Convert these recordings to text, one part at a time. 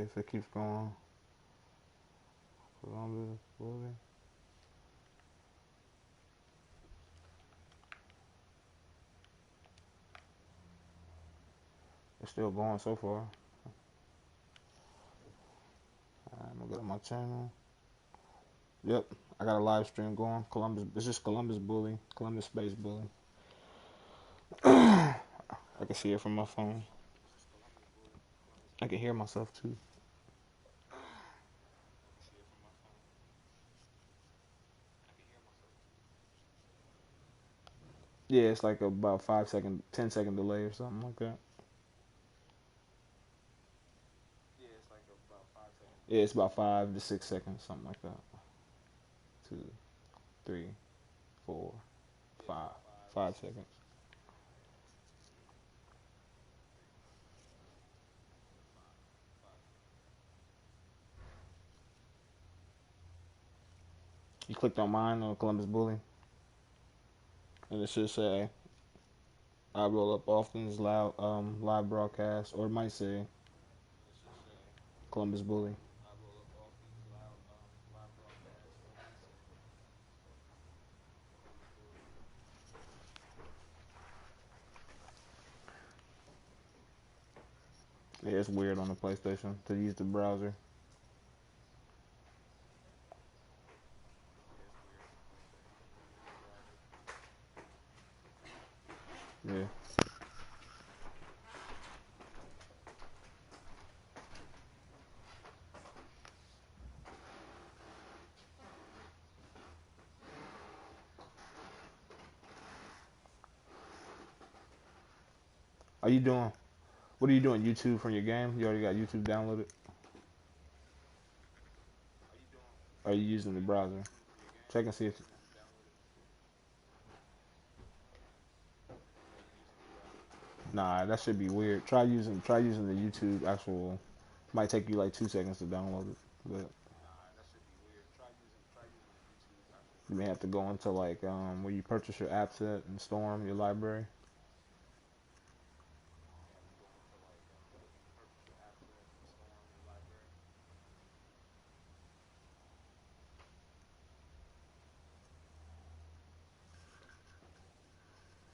If it keeps going, Columbus Bully. It's still going so far. I'm gonna go to my channel. Yep, I got a live stream going. Columbus, it's just Columbus Bully, Columbus Space Bully. I can see it from my phone. I can hear myself too. Yeah, it's like about 5 second, 10 second delay or something like that. Yeah, it's about 5 to 6 seconds, something like that. 2, 3, 4, 5, 5 seconds. You clicked on mine on Columbus Bully, and it should say I roll up often as loud live broadcast, or it might say Columbus Bully. Yeah, it's weird on the PlayStation to use the browser. Yeah. Are you doing? What are you doing? YouTube from your game? You already got YouTube downloaded? Or are you using the browser? Check and see if. Nah, that should be weird. Try using the YouTube actual. Might take you like 2 seconds to download it, but you may have to go into like where you purchase your apps at and store them, your library.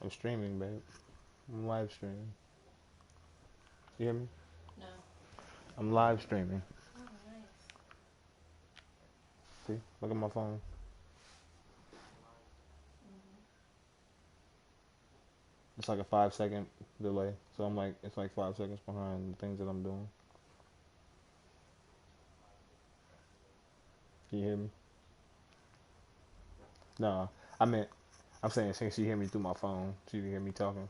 I'm streaming, babe. I'm live streaming. You hear me? No. I'm live streaming. Oh, nice. See? Look at my phone. Mm-hmm. It's like a 5 second delay. So I'm like, it's like 5 seconds behind the things that I'm doing. Can you hear me? No, I meant, I'm saying since she hear me through my phone, she can hear me talking.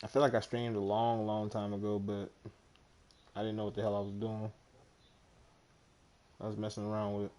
I feel like I streamed a long, long time ago, but I didn't know what the hell I was doing. I was messing around with it.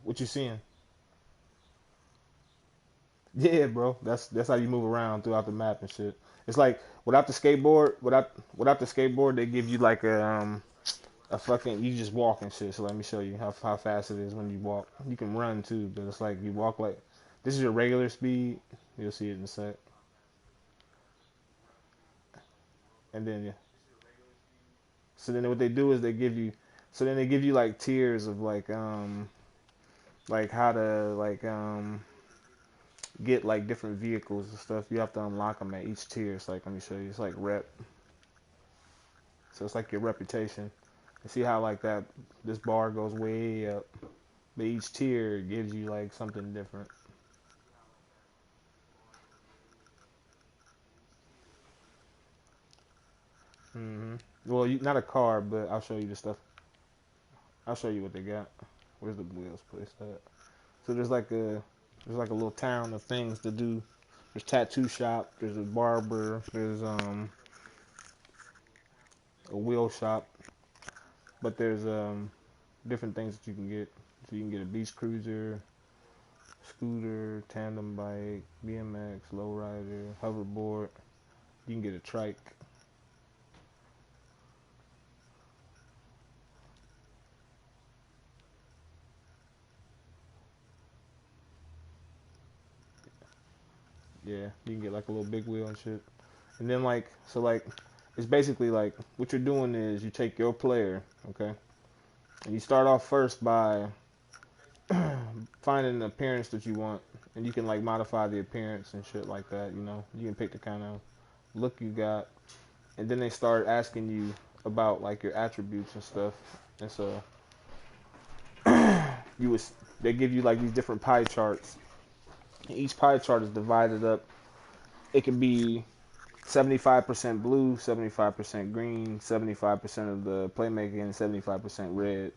What you seeing? Yeah, bro. That's how you move around throughout the map and shit. It's like without the skateboard, they give you like a fucking you just walk and shit. So let me show you how fast it is when you walk. You can run too, but it's like you walk like this is your regular speed. You'll see it in a sec. and then so then what they do is they give you, so then they give you like tiers of like how to get like different vehicles and stuff. You have to unlock them at each tier. It's like, let me show you. It's like rep. So it's like your reputation. You see how like that this bar goes way up, but each tier gives you like something different. hmm Well, not a car, but I'll show you the stuff. I'll show you what they got. Where's the wheels placed at? So there's like a little town of things to do. There's tattoo shop. There's a barber. There's a wheel shop. But there's different things that you can get. So you can get a beach cruiser, scooter, tandem bike, BMX, lowrider, hoverboard. You can get a trike. Yeah, you can get like a little big wheel and shit. And then it's basically like what you're doing is you take your player, okay, and you start off first by finding the appearance that you want, and you can like modify the appearance and shit like that. You know, you can pick the kind of look you got, and then they start asking you about like your attributes and stuff, and so you was they give you like these different pie charts. And each pie chart is divided up. It can be 75% blue, 75% green, 75% of the playmaking, and 75% red.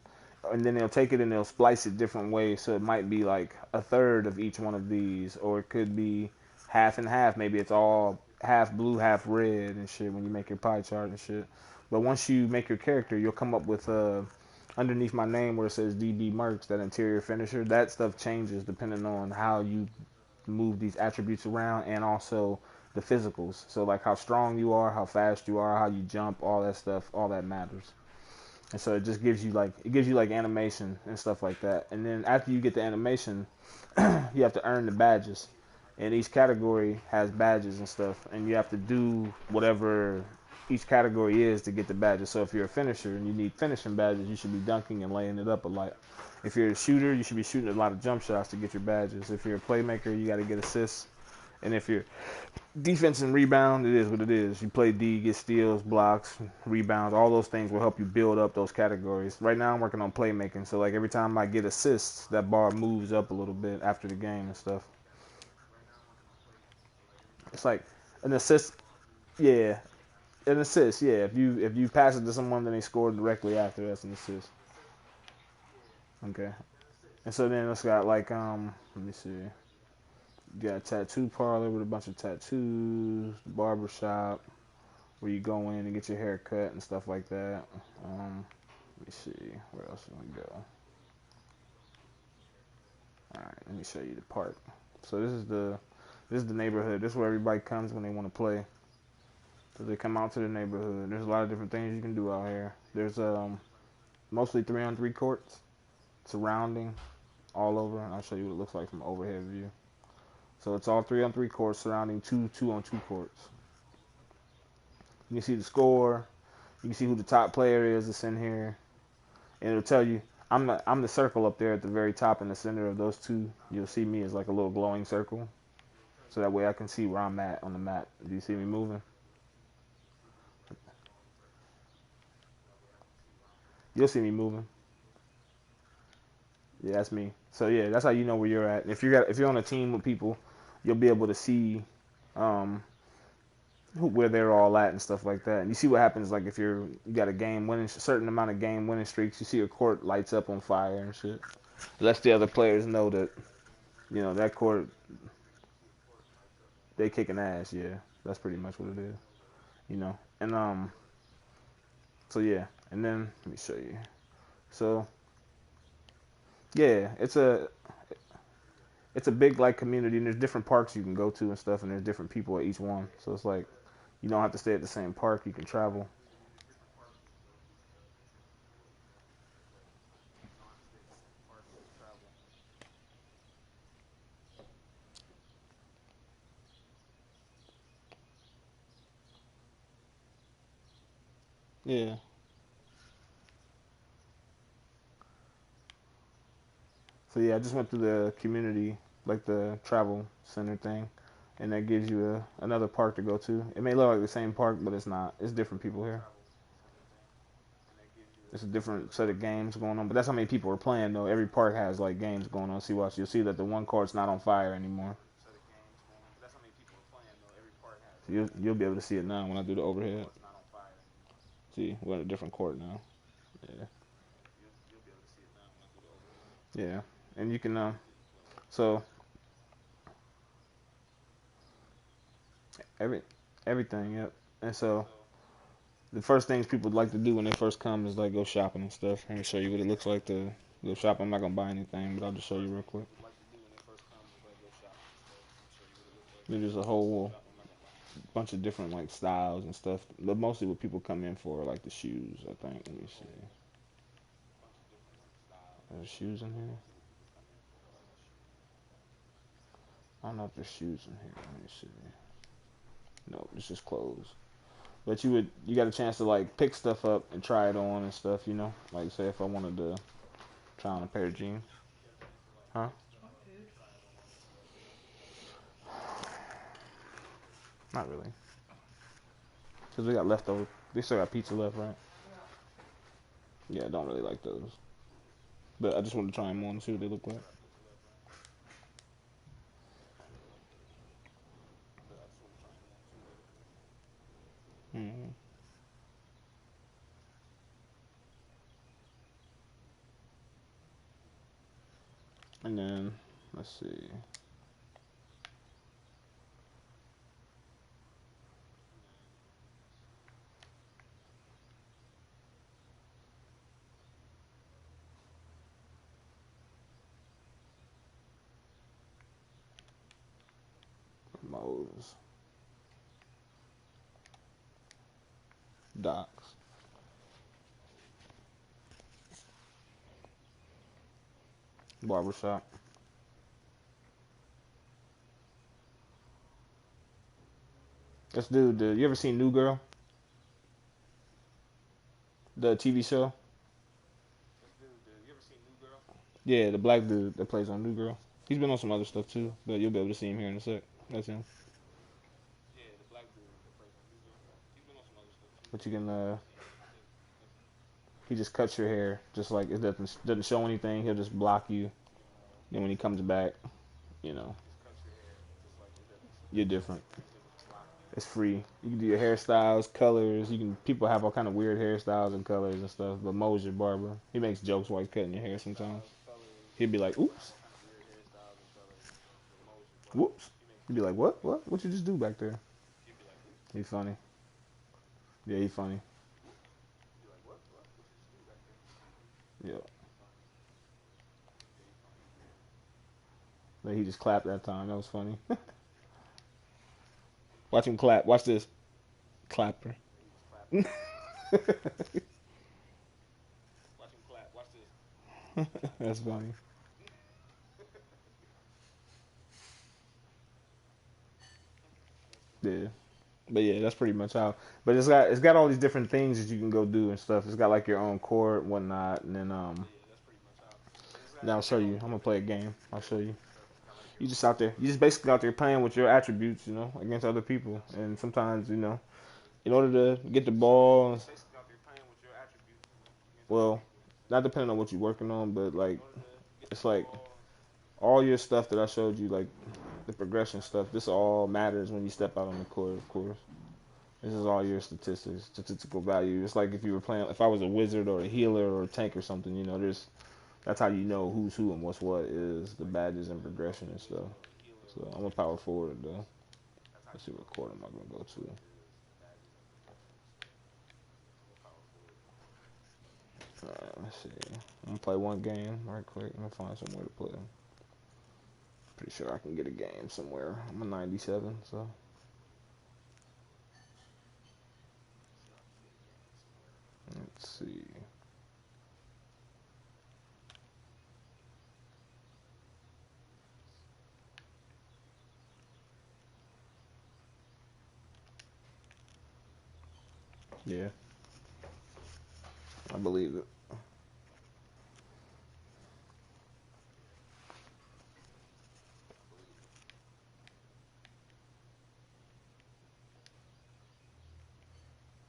And then they'll take it and they'll splice it different ways. So it might be like a third of each one of these, or it could be half and half. Maybe it's all half blue, half red and shit when you make your pie chart and shit. But once you make your character, you'll come up with underneath my name where it says DB Mercs, that interior finisher. That stuff changes depending on how you move these attributes around and also the physicals. So like how strong you are, how fast you are, how you jump, all that stuff, all that matters. And so it just gives you like animation and stuff like that. And then after you get the animation, you have to earn the badges. And each category has badges and stuff, and you have to do whatever each category is to get the badges. So if you're a finisher and you need finishing badges, you should be dunking and laying it up a lot. If you're a shooter, you should be shooting a lot of jump shots to get your badges. If you're a playmaker, you got to get assists. And if you're defense and rebound, it is what it is. You play D, get steals, blocks, rebounds. All those things will help you build up those categories. Right now, I'm working on playmaking, so like every time I get assists, that bar moves up a little bit after the game and stuff. It's like an assist, yeah, an assist, yeah. If you pass it to someone, then they score directly after. That's an assist. Okay. And so then it's got like let me see. You got a tattoo parlor with a bunch of tattoos, barber shop, where you go in and get your hair cut and stuff like that. Let me see, where else can we go? All right, let me show you the park. So this is the neighborhood. This is where everybody comes when they want to play. So they come out to the neighborhood. There's a lot of different things you can do out here. There's mostly 3-on-3 courts surrounding all over. I'll show you what it looks like from an overhead view. So it's all 3-on-3 courts surrounding two 2-on-2 courts. You can see the score. You can see who the top player is that's in here, and it'll tell you. I'm the circle up there at the very top in the center of those two. You'll see me as like a little glowing circle, so that way I can see where I'm at on the map. Do you see me moving? You'll see me moving. Yeah, that's me. So yeah, that's how you know where you're at. If you're on a team with people, you'll be able to see um, where they're all at and stuff like that. And you see what happens like if you got a game winning certain amount of game winning streaks. You see a court lights up on fire and shit. Lets the other players know that that court they kicking ass. Yeah, that's pretty much what it is. And so yeah, and then let me show you. So yeah, it's a big like community, and there's different parks you can go to and stuff, and there's different people at each one. So it's like you don't have to stay at the same park. You can travel. Yeah. So yeah, I just went through the community, like the travel center thing, and that gives you another park to go to. It may look like the same park, but it's not. It's different people here. It's a different set of games going on, but that's how many people are playing though. Every park has like games going on. See, watch, you'll see that the one court's not on fire anymore. So you'll be able to see it now when I do the overhead. See, we're in a different court now. Yeah, yeah, and you can so every everything, yep. And so the first things people like to do when they first come is like go shopping and stuff. Let me show you what it looks like to go shopping. I'm not gonna buy anything, but I'll just show you real quick. There's a whole bunch of different like styles and stuff. But mostly what people come in for are like the shoes, I think. Let me see. There's shoes in here. I don't know if there's shoes in here. Let me see. No, it's just clothes. But you got a chance to like pick stuff up and try it on and stuff, you know? Like say if I wanted to try on a pair of jeans. Huh? Not really. Cause we got leftover. They still got pizza left, right? Yeah, I don't really like those. But I just wanted to try them on and see what they look like. Hmm. And then let's see. Modes. Docs. Barbershop. Let's do the. You ever seen New Girl? The TV show? Yeah, the black dude that plays on New Girl. He's been on some other stuff too, but you'll be able to see him here in a sec. That's him. But you can he just cuts your hair, just like it doesn't show anything. He'll just block you. Then when he comes back, you know, you're different. It's free. You can do your hairstyles, colors. You can people have all kind of weird hairstyles and colors and stuff. But Mo's your barber. He makes jokes while he's cutting your hair sometimes. He'd be like, "Oops, whoops." He'd be like, "What? What? What you just do back there?" He's funny. Yeah, he's funny. Yeah. But he just clapped that time. That was funny. Watch him clap. Watch this. Clapper. That's funny. Yeah. But yeah, that's pretty much how. But it's got all these different things that you can go do and stuff. It's got like your own court and whatnot, and then now I'll show you. I'm gonna play a game. I'll show you. You just out there. You just basically out there playing with your attributes, you know, against other people. And sometimes, you know, in order to get the ball, well, not depending on what you're working on, but like it's like all your stuff that I showed you, like the progression stuff. This all matters when you step out on the court, of course. This is all your statistics, statistical value. It's like if you were playing, if I was a wizard or a healer or a tank or something, you know, that's how you know who's who and what's what is the badges and progression and stuff. So I'm a power forward though. Let's see what court am I gonna go to. Let's see. I'm gonna play one game right quick. I'm gonna find somewhere to play. Pretty sure I can get a game somewhere. I'm a 97, so let's see. Yeah. I believe it.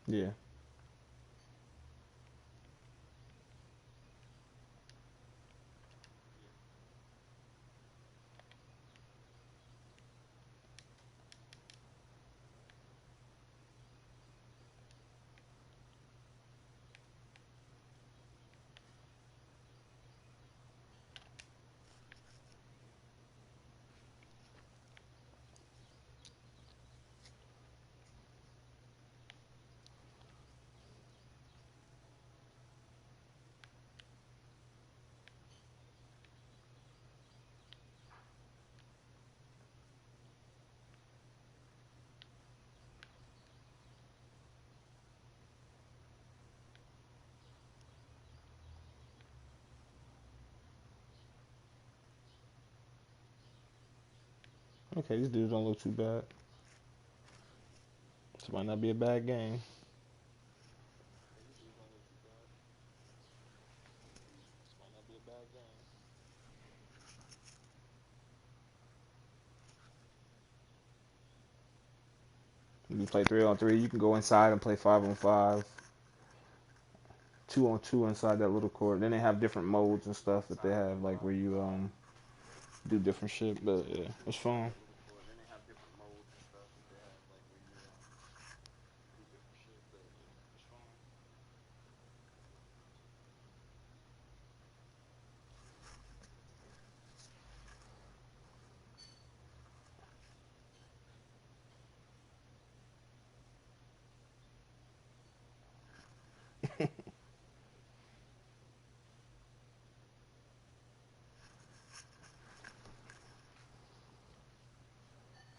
Yeah. Okay, these dudes don't look too bad. This might not be a bad game. You play 3-on-3. You can go inside and play 5-on-5, 2-on-2 inside that little court. Then they have different modes and stuff that they have, like where you do different shit. But yeah, it's fun.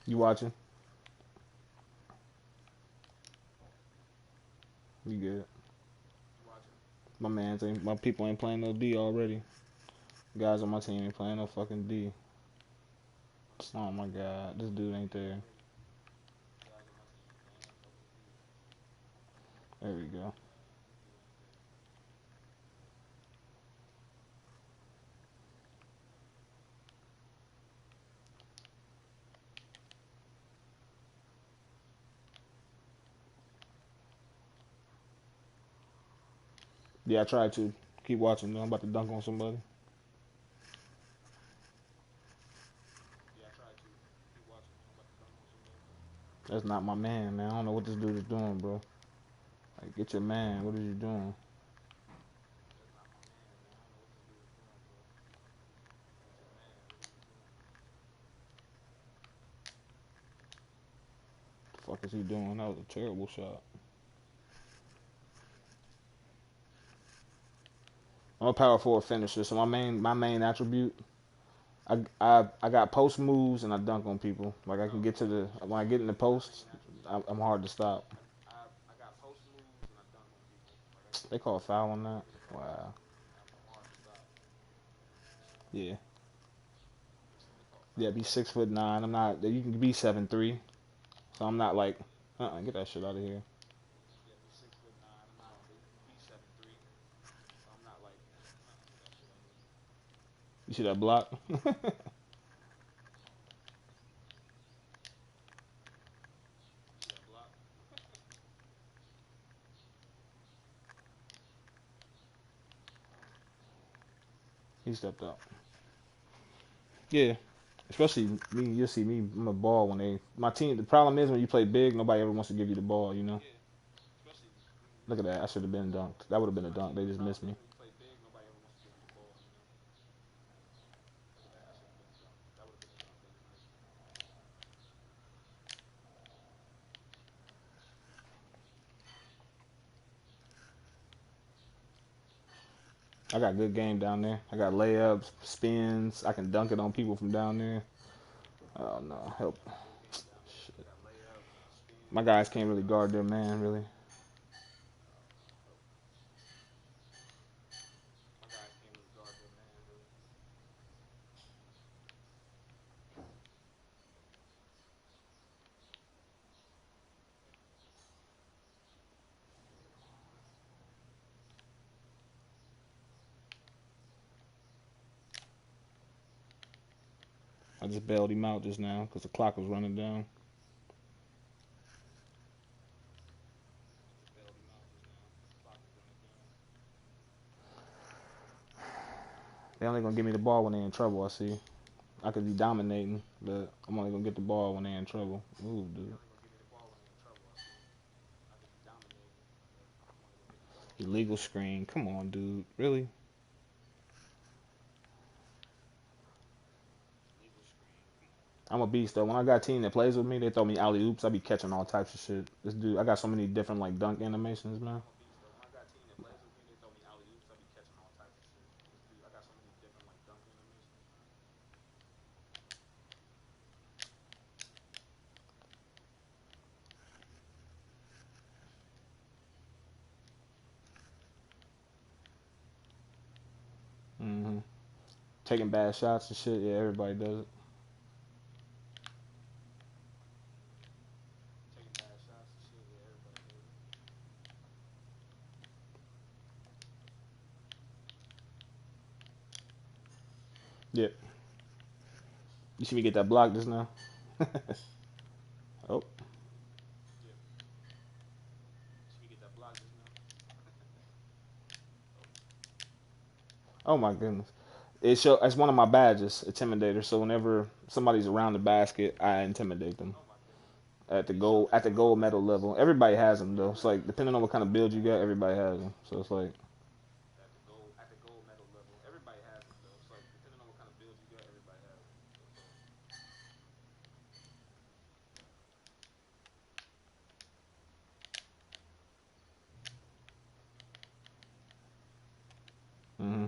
You watching? You good? My people ain't playing no D already. Guys on my team ain't playing no fucking D. Oh my god, this dude ain't there. There we go. Yeah, I tried to. Keep watching though. I'm about to dunk on somebody. That's not my man, man. I don't know what this dude is doing, bro. Like, get your man. What are you doing? The fuck is he doing? That was a terrible shot. I'm a power forward finisher, so my main attribute, I got post moves and I dunk on people. Like I can get to the when I get in the post, I'm hard to stop. They call a foul on that. Wow. Yeah. Yeah. Be 6'9". I'm not. You can be 7'3". So I'm not like. Get that shit out of here. You see that block? He stepped up. Yeah. Especially me, you'll see me. I'm a ball when my team. The problem is when you play big, nobody ever wants to give you the ball. You know. Look at that. I should have been dunked. That would have been a dunk. They just missed me. I got good game down there. I got layups, spins. I can dunk it on people from down there. Oh no, help! Shit. My guys can't really guard their man, really. I just bailed him out just now because the clock was running down. They only gonna give me the ball when they in trouble. I see. I could be dominating, but I'm only gonna get the ball when they in trouble. Ooh, dude. Illegal screen. Come on, dude. Really? I'm a beast though. When I got a team that plays with me, they throw me alley oops. I be catching all types of shit. This dude, I got so many different like dunk animations, man. Hmm. Taking bad shots and shit. Yeah, everybody does it. Yeah. You see me get that block just now? Oh. Oh my goodness. It's one of my badges, intimidator. So whenever somebody's around the basket, I intimidate them at the gold medal level. Everybody has them though. It's like depending on what kind of build you got, everybody has them. So it's like, hmm,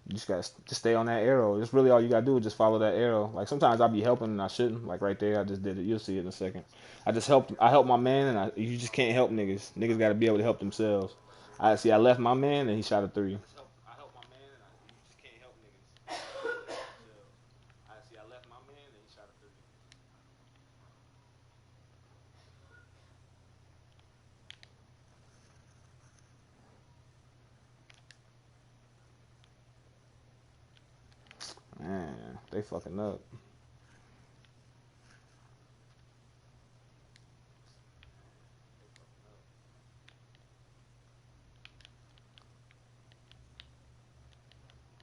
you just gotta just stay on that arrow. It's really all you gotta do is just follow that arrow. Like sometimes I'll be helping and I shouldn't. Like right there, I just did it. You'll see it in a second. I helped my man, and you just can't help niggas. Niggas gotta be able to help themselves. I see. I left my man, and he shot a three. Man, they fucking up.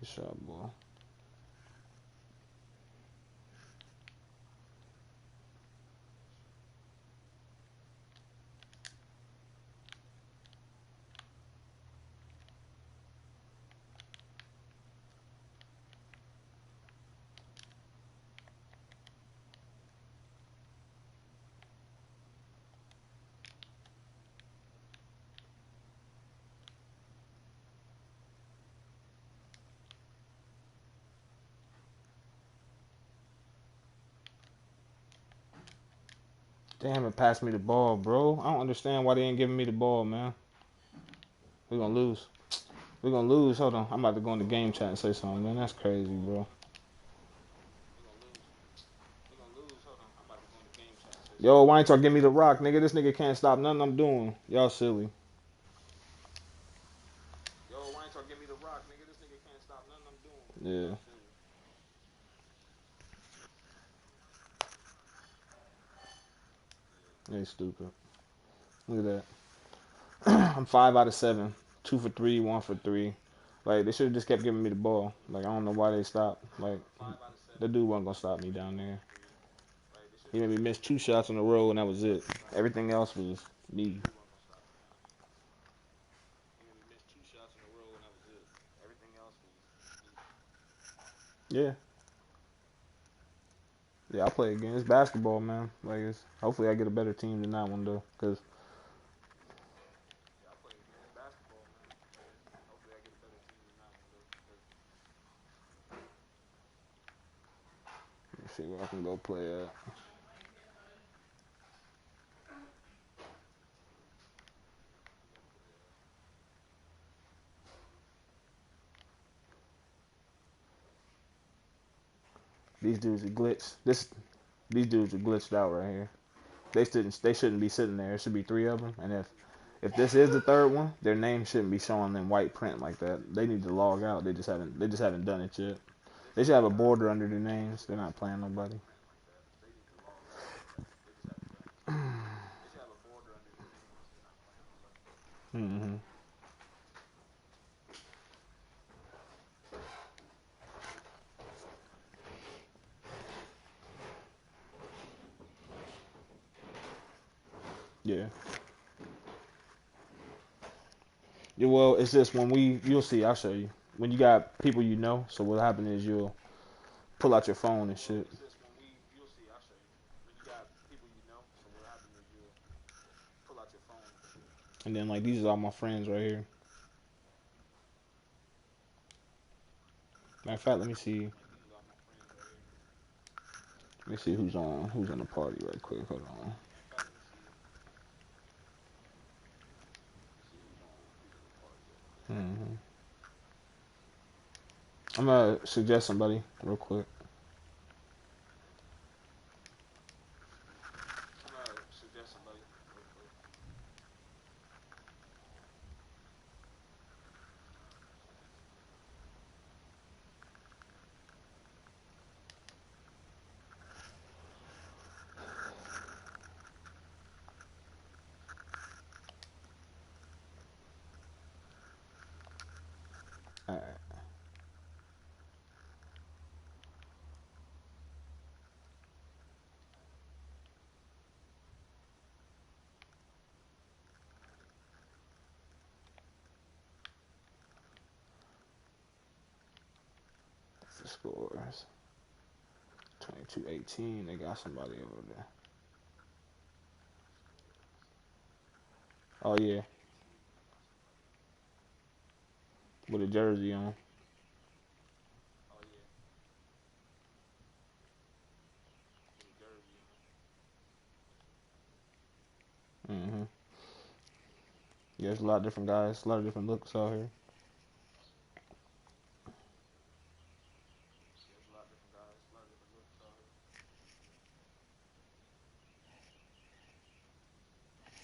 Good shot, boy. Damn it, pass me the ball, bro. I don't understand why they ain't giving me the ball, man. We're gonna lose. We're gonna lose. Hold on. I'm about to go in the game chat and say something, man. That's crazy, bro. Yo, why ain't y'all give me the rock, nigga? This nigga can't stop nothing I'm doing. Y'all silly. Yeah, they stupid. Look at that. I'm 5 out of 7. 2 for 3, 1 for 3. Like they should have just kept giving me the ball. Like I don't know why they stopped. Like the dude wasn't gonna stop me down there. He made me miss 2 shots in a row, and that was it. Everything else was me. Yeah, yeah. I play again. It's basketball, man. Like it's hopefully I get a better team than that one though. Cause let's see where I can go play at. These dudes are glitched. These dudes are glitched out right here. They shouldn't be sitting there. It should be three of them. And if this is the third one, their name shouldn't be showing in white print like that. They need to log out. They just haven't done it yet. They should have a border under their names. They're not playing nobody. Hmm. Yeah. Yeah. Well, it's just you'll see. I'll show you. When you got people you know. So what happens is you'll pull out your phone and shit. And then like these are all my friends right here. Matter of fact, let me see. Let me see who's on the party right quick. Hold on. Hmm. I'm gonna suggest somebody real quick. All right. The scores 22-18. They got somebody over there. Oh yeah, with a jersey on. Hmm. Yeah, there's a lot of different guys, a lot of different looks out here.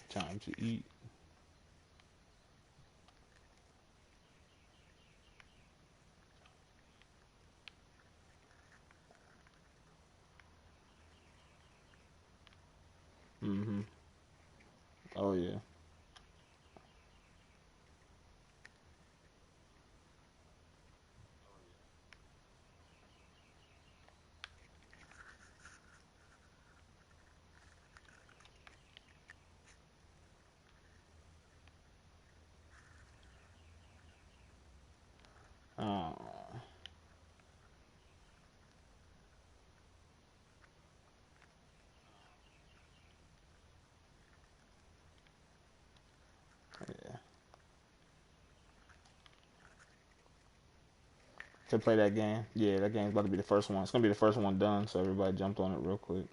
Time to eat. Hmm. Oh yeah. Oh yeah. To play that game. Yeah, that game's about to be the first one. It's gonna be the first one done, so everybody jumped on it real quick.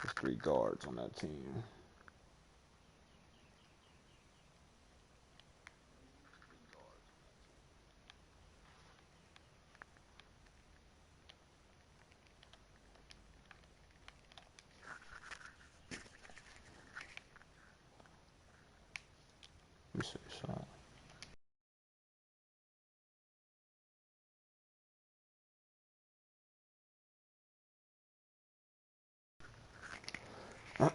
There's three guards on that team. Let me see. So, all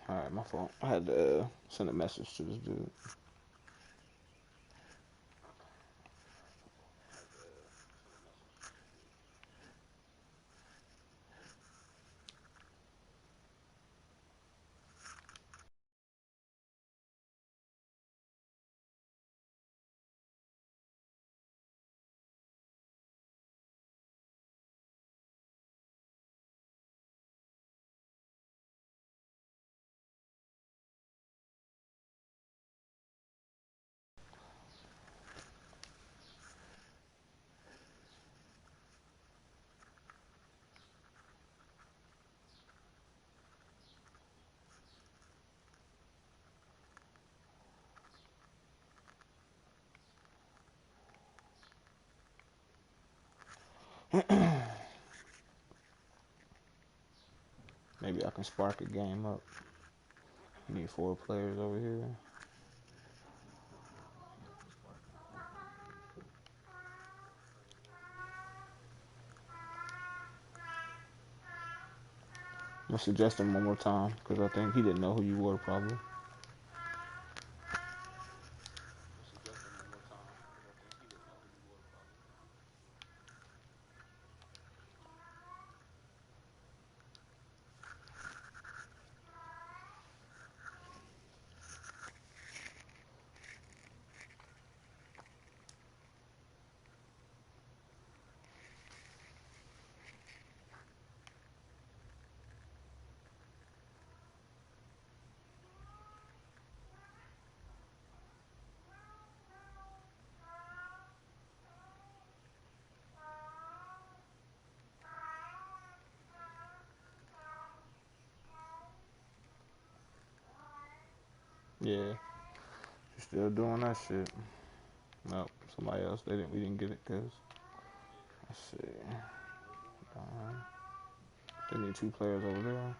right, my fault. I had to send a message to this dude. Maybe I can spark a game up. Need 4 players over here. I'm gonna suggest him one more time because I think he didn't know who you were probably. Yeah, you still doing that shit. Nope, somebody else. They didn't. We didn't get it because. Let's see. They need 2 players over there.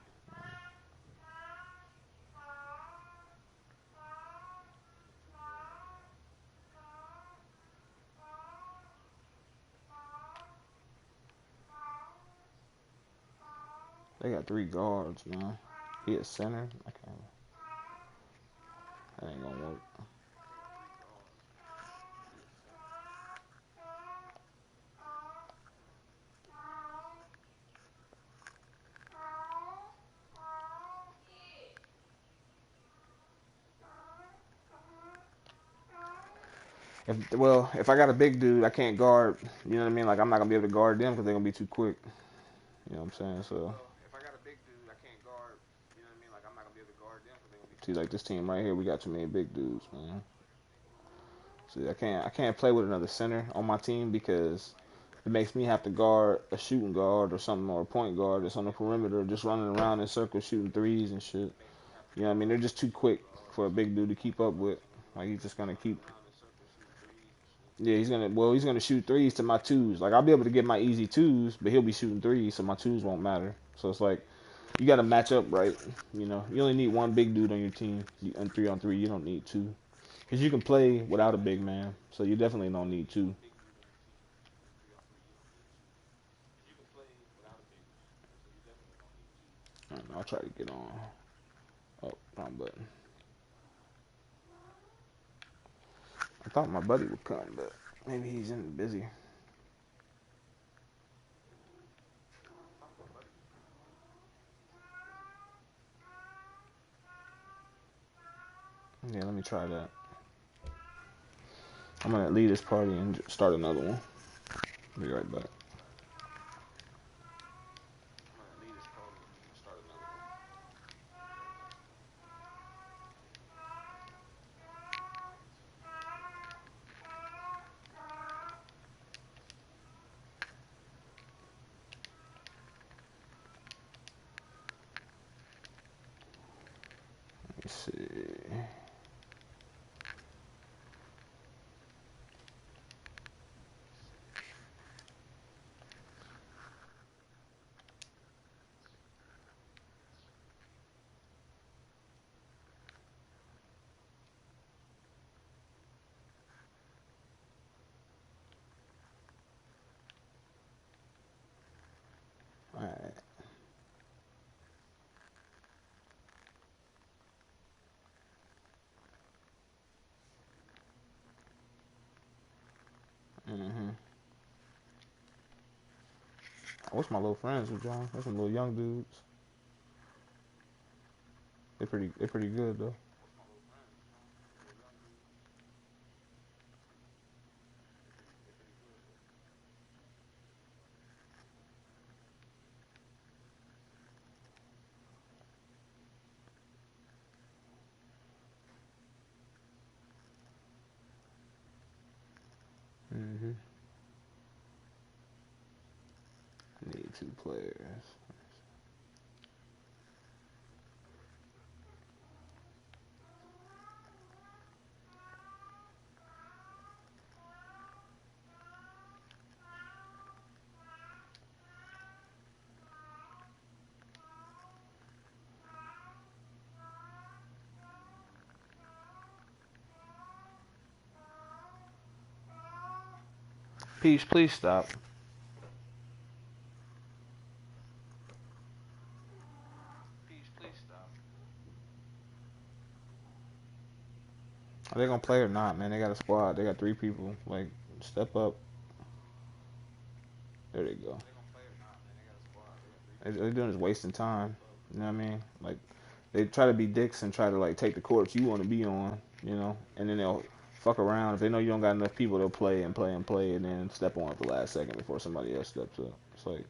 They got 3 guards, man. He a center. I can't. That ain't gonna work. If I got a big dude, I can't guard. You know what I mean? Like I'm not gonna be able to guard them because they're gonna be too quick. You know what I'm saying? So. See, like this team right here, we got too many big dudes, man. See, I can't play with another center on my team because it makes me have to guard a shooting guard or something or a point guard that's on the perimeter, just running around in circles shooting threes and shit. You know what I mean? They're just too quick for a big dude to keep up with. Like he's just gonna keep. Yeah, he's gonna shoot threes to my twos. Like I'll be able to get my easy twos, but he'll be shooting threes, so my twos won't matter. So it's like you got to match up right. You know, you only need one big dude on your team, and 3-on-3. You don't need two, because you can play without a big man. So you definitely don't need two. I don't know, I'll try to get on. Oh, wrong button. I thought my buddy would come, but maybe he's in busy. Yeah, let me try that. I'm gonna leave this party and start another one. Be right back. Let me see. All right. Mhm. I wish my little friends were John. There's some little young dudes. They're pretty good though. Mhm. Need 2 players. Peace, please stop. Are they gonna play or not, man? They got a squad. They got 3 people. Like, step up. There they go. They're doing is wasting time. You know what I mean? Like, they try to be dicks and try to like take the courts you want to be on. You know, and then they'll fuck around. If they know you don't got enough people, they'll play and play and play, and then step on at the last second before somebody else steps up. It's like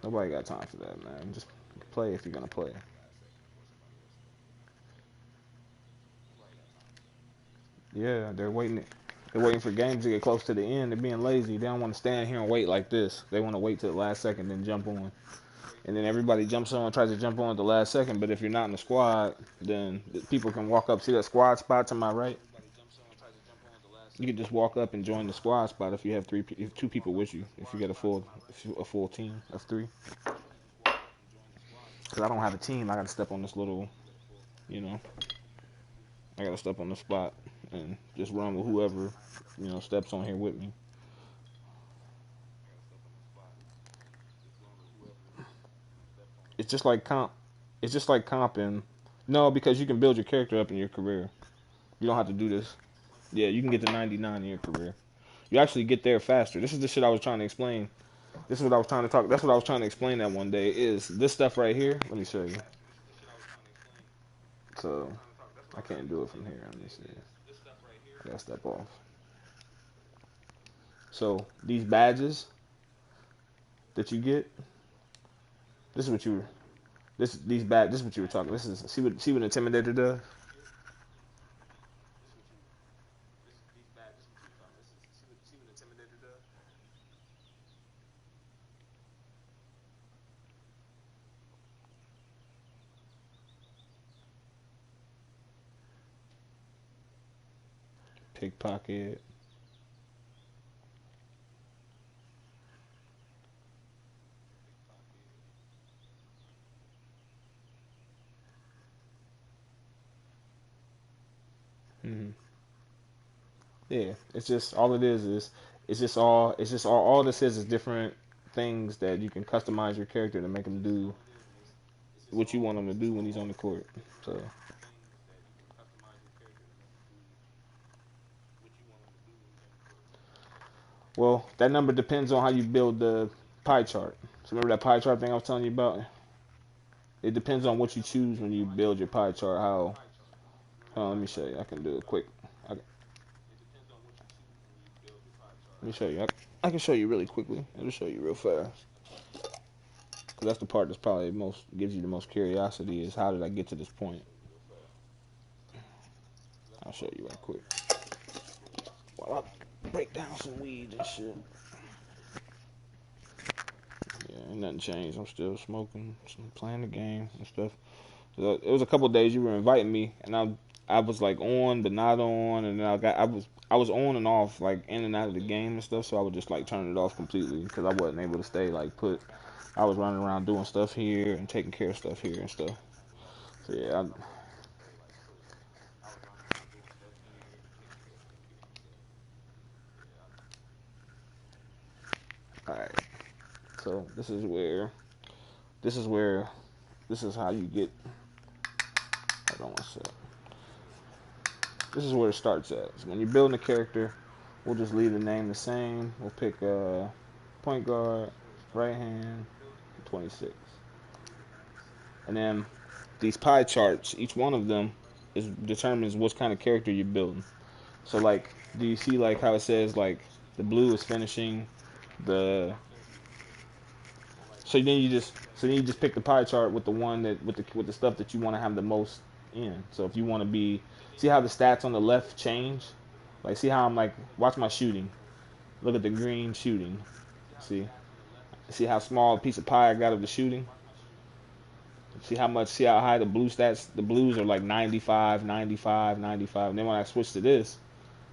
nobody got time for that, man. Just play if you're gonna play. Yeah, they're waiting. They're waiting for games to get close to the end. They're being lazy. They don't want to stand here and wait like this. They want to wait till the last second, then jump on. And then everybody jumps on, tries to jump on at the last second. But if you're not in the squad, then people can walk up. See that squad spot to my right? You can just walk up and join the squad spot if you have 2 people with you. If you get a full team of 3. Because I don't have a team, I got to step on this little, you know, I got to step on the spot and just run with whoever, steps on here with me. It's just like comp. It's just like comping. No, because you can build your character up in your career. You don't have to do this. Yeah, you can get to 99 in your career. You actually get there faster. This is the shit I was trying to explain. This is what I was trying to talk. That's what I was trying to explain that one day. Is this stuff right here? Let me show you. So I can't do it from here. Let me see. I gotta step off. So these badges that you get. This is what you. This is what you were talking. This is see what Intimidator does. Pickpocket. Mm-hmm. Yeah, it's just all it is all this is different things that you can customize your character to make him do what you want him to do when he's on the court. So, well, that number depends on how you build the pie chart. So remember that pie chart thing I was telling you about? It depends on what you choose when you build your pie chart. How? Let me show you. I can do it quick. Let me show you. I can show you really quickly. I'll just show you real fast. Cause that's the part that's probably most gives you the most curiosity is how did I get to this point? I'll show you right quick. While I break down some weed and shit. Yeah, ain't nothing changed. I'm still smoking, playing the game and stuff. So it was a couple of days you were inviting me, and I was like on but not on, and then I was on and off like in and out of the game and stuff. So I would just like turn it off completely because I wasn't able to stay like put. I was running around doing stuff here and taking care of stuff here and stuff. So yeah. All right. So this is where this is how you get. Hold on one sec. This is where it starts at. So when you're building a character, we'll just leave the name the same. We'll pick point guard, right hand, 26. And then these pie charts, each one of them determines what kind of character you're building. So like, do you see like how it says like the blue is finishing the so then you just pick the pie chart with the one that with the stuff that you want to have the most in. So if you want to be see how the stats on the left change? Like see how I'm like watch my shooting. Look at the green shooting. See how small a piece of pie I got of the shooting? See how high the blue stats the blues are like 95, 95, 95. And then when I switch to this,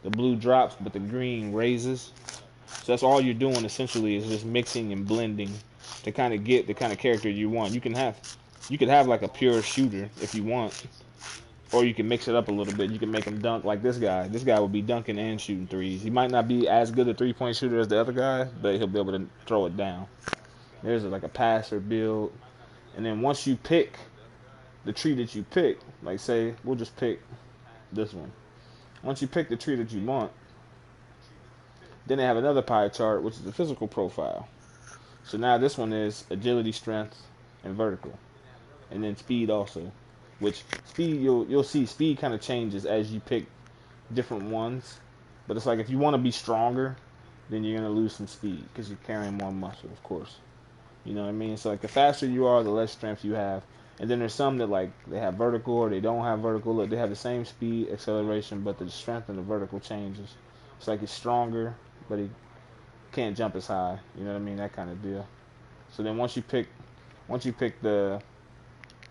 the blue drops but the green raises. So that's all you're doing essentially is just mixing and blending to kind of get the kind of character you want. You could have like a pure shooter if you want. or you can mix it up a little bit. You can make him dunk like this guy. This guy will be dunking and shooting threes. He might not be as good a three-point shooter as the other guy, but he'll be able to throw it down. There's like a passer build. And then once you pick the tree that you pick, like say, we'll just pick this one. Once you pick the tree that you want, then they have another pie chart, which is the physical profile. So now this one is agility, strength, and vertical. And then speed also. Which speed, you'll see speed kind of changes as you pick different ones. But it's like if you want to be stronger, then you're going to lose some speed because you're carrying more muscle, of course. You know what I mean? So like the faster you are, the less strength you have. And then there's some that like they have vertical or they don't have vertical. Look, they have the same speed, acceleration, but the strength and the vertical changes. It's like he's stronger, but he can't jump as high. You know what I mean? That kind of deal. So then once you pick the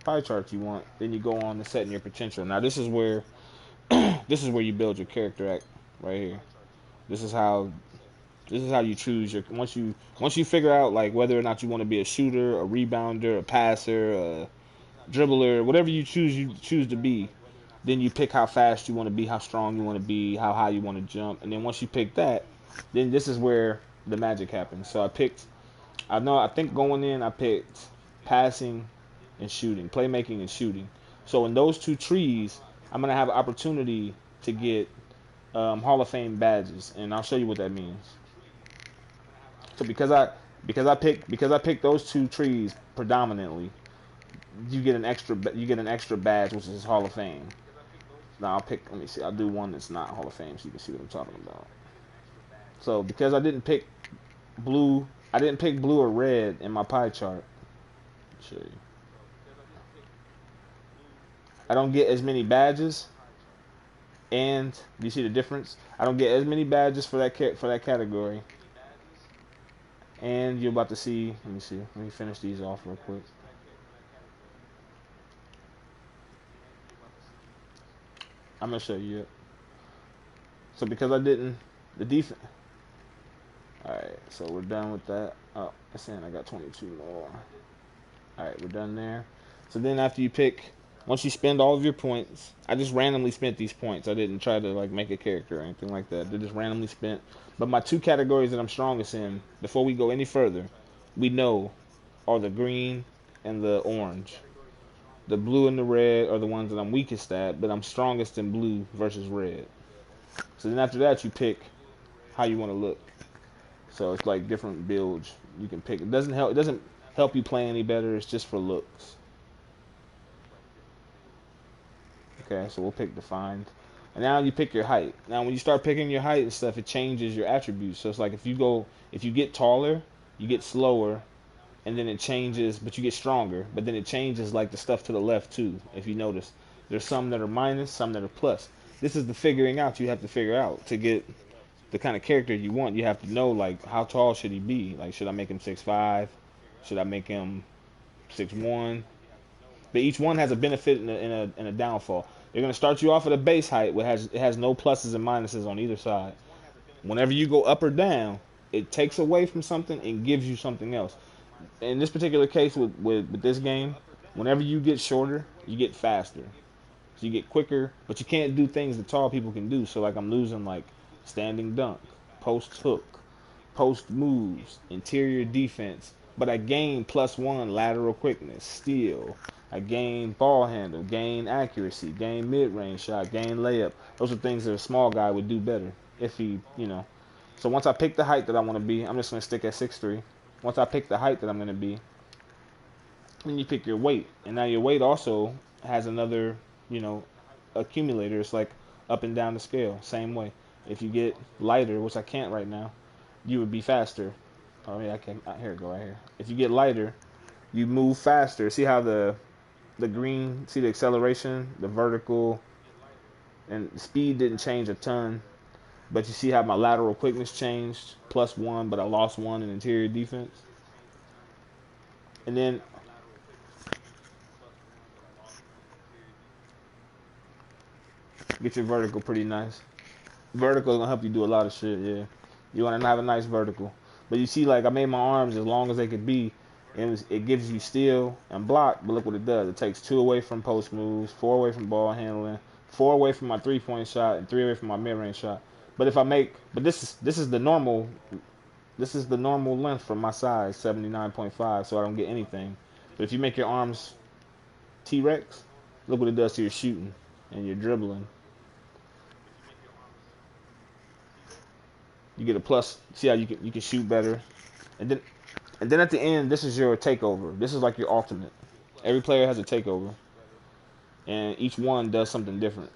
pie chart you want, then you go on to setting your potential. Now this is where you build your character at right here. This is how you choose your once you figure out like whether or not you want to be a shooter, a rebounder, a passer, a dribbler, whatever you choose to be. Then you pick how fast you want to be, how strong you want to be, how high you want to jump, and then once you pick that, then this is where the magic happens. So I think going in I picked passing and shooting, playmaking and shooting. So in those two trees, I'm gonna have an opportunity to get Hall of Fame badges, and I'll show you what that means. So because I picked those two trees predominantly, you get an extra badge, which is Hall of Fame. Now let me see, I'll do one that's not Hall of Fame so you can see what I'm talking about. So because I didn't pick blue or red in my pie chart. I'll show you. I don't get as many badges, and do you see the difference? I don't get as many badges for that category. And you're about to see. Let me see. Let me finish these off real quick. I'm gonna show you it. So because I didn't, the defense. All right. So we're done with that. Oh, that's saying I got 22 more. All right, we're done there. So then after you pick. Once you spend all of your points, I just randomly spent these points. I didn't try to like make a character or anything like that. They're just randomly spent. But my two categories that I'm strongest in, before we go any further, we know are the green and the orange. The blue and the red are the ones that I'm weakest at, but I'm strongest in blue versus red. So then after that, you pick how you want to look. So it's like different builds you can pick. It doesn't help you play any better. It's just for looks. Okay, so we'll pick defined. And now you pick your height. Now when you start picking your height and stuff, it changes your attributes. So it's like if you get taller, you get slower, and then it changes, but you get stronger. But then it changes like the stuff to the left too, if you notice. There's some that are minus, some that are plus. This is the figuring out you have to figure out to get the kind of character you want. You have to know like how tall should he be? Like should I make him 6'5"? Should I make him 6'1"? But each one has a benefit and a downfall. They're going to start you off at a base height, which it has no pluses and minuses on either side. Whenever you go up or down, it takes away from something and gives you something else. In this particular case with this game, whenever you get shorter, you get faster. So you get quicker, but you can't do things that tall people can do. So like I'm losing like standing dunk, post hook, post moves, interior defense. But I gain +1 lateral quickness, steal. I gain ball handle, gain accuracy, gain mid-range shot, gain layup. Those are things that a small guy would do better if he, So once I pick the height that I want to be, I'm just going to stick at 6'3". Once I pick the height that I'm going to be, then you pick your weight. And now your weight also has another, accumulator. It's like up and down the scale, same way. If you get lighter, which I can't right now, you would be faster. Oh yeah, I can. Here we go, right here. If you get lighter, you move faster. See how the green, see the acceleration, the vertical, and speed didn't change a ton. But you see how my lateral quickness changed, +1, but I lost 1 in interior defense. And then get your vertical pretty nice. Vertical is gonna help you do a lot of shit, yeah. You wanna have a nice vertical. But you see, like, I made my arms as long as they could be, It gives you steal and block, but look what it does. It takes 2 away from post moves, 4 away from ball handling, 4 away from my 3 point shot, and 3 away from my mid range shot. But if I make, but this is the normal length for my size, 79.5, so I don't get anything. But if you make your arms T-Rex, look what it does to your shooting and your dribbling. You get a plus. See how you can shoot better, and then at the end, this is your takeover. This is like your ultimate. Every player has a takeover, and each one does something different.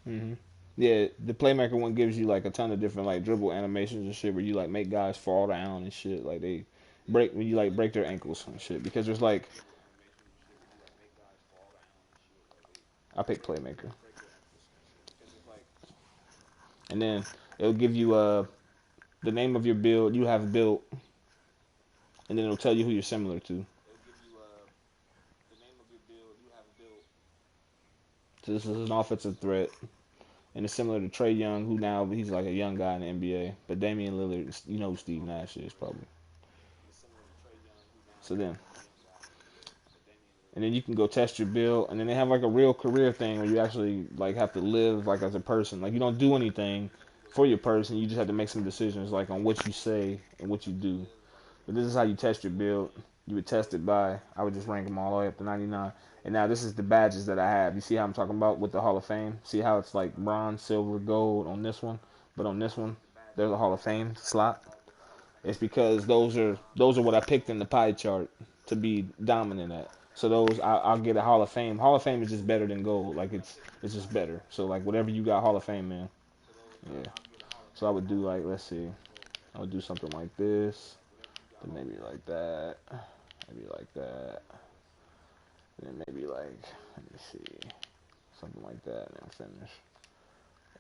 hmm Yeah, the playmaker one gives you like a ton of different like dribble animations and shit where you like make guys fall down and shit. Like they break when you like break their ankles and shit because there's like I pick playmaker, and then it'll give you the name of your build you have built, and then it'll tell you who you're similar to. So this is an offensive threat, and it's similar to Trey Young, who now he's like a young guy in the NBA. But Damian Lillard, you know who Steve Nash is probably. So then, and then you can go test your build, and then they have like a real career thing where you actually like have to live like as a person. Like you don't do anything for your person, you just have to make some decisions like on what you say and what you do. But this is how you test your build. You would test it by I would just rank them all the way up to 99. And now this is the badges that I have. You see how I'm talking about with the Hall of Fame? See how it's like bronze, silver, gold on this one, but on this one there's a Hall of Fame slot. It's because those are what I picked in the pie chart to be dominant at. So those I'll get a Hall of Fame. Hall of Fame is just better than gold. Like it's just better. So like whatever you got Hall of Fame in, yeah. So I would do like let's see, I would do something like this, then maybe like that, maybe like that, and then maybe like let me see, something like that, and then finish.